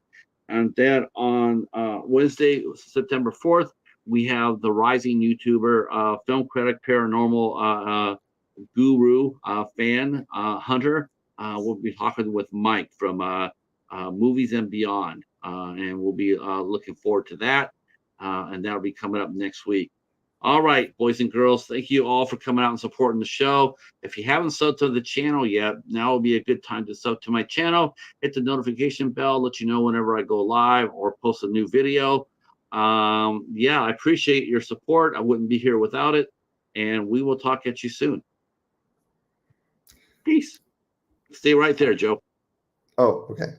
And then on Wednesday, September 4th, we have the rising YouTuber, film critic, paranormal guru, fan, Hunter. We'll be talking with Mike from Movies and Beyond. And we'll be looking forward to that. And that'll be coming up next week. All right, boys and girls, thank you all for coming out and supporting the show. If you haven't subbed to the channel yet, now will be a good time to sub to my channel. Hit the notification bell, let you know whenever I go live or post a new video. Yeah, I appreciate your support. I wouldn't be here without it. And we will talk at you soon. Peace. Stay right there, Joe. Oh, okay.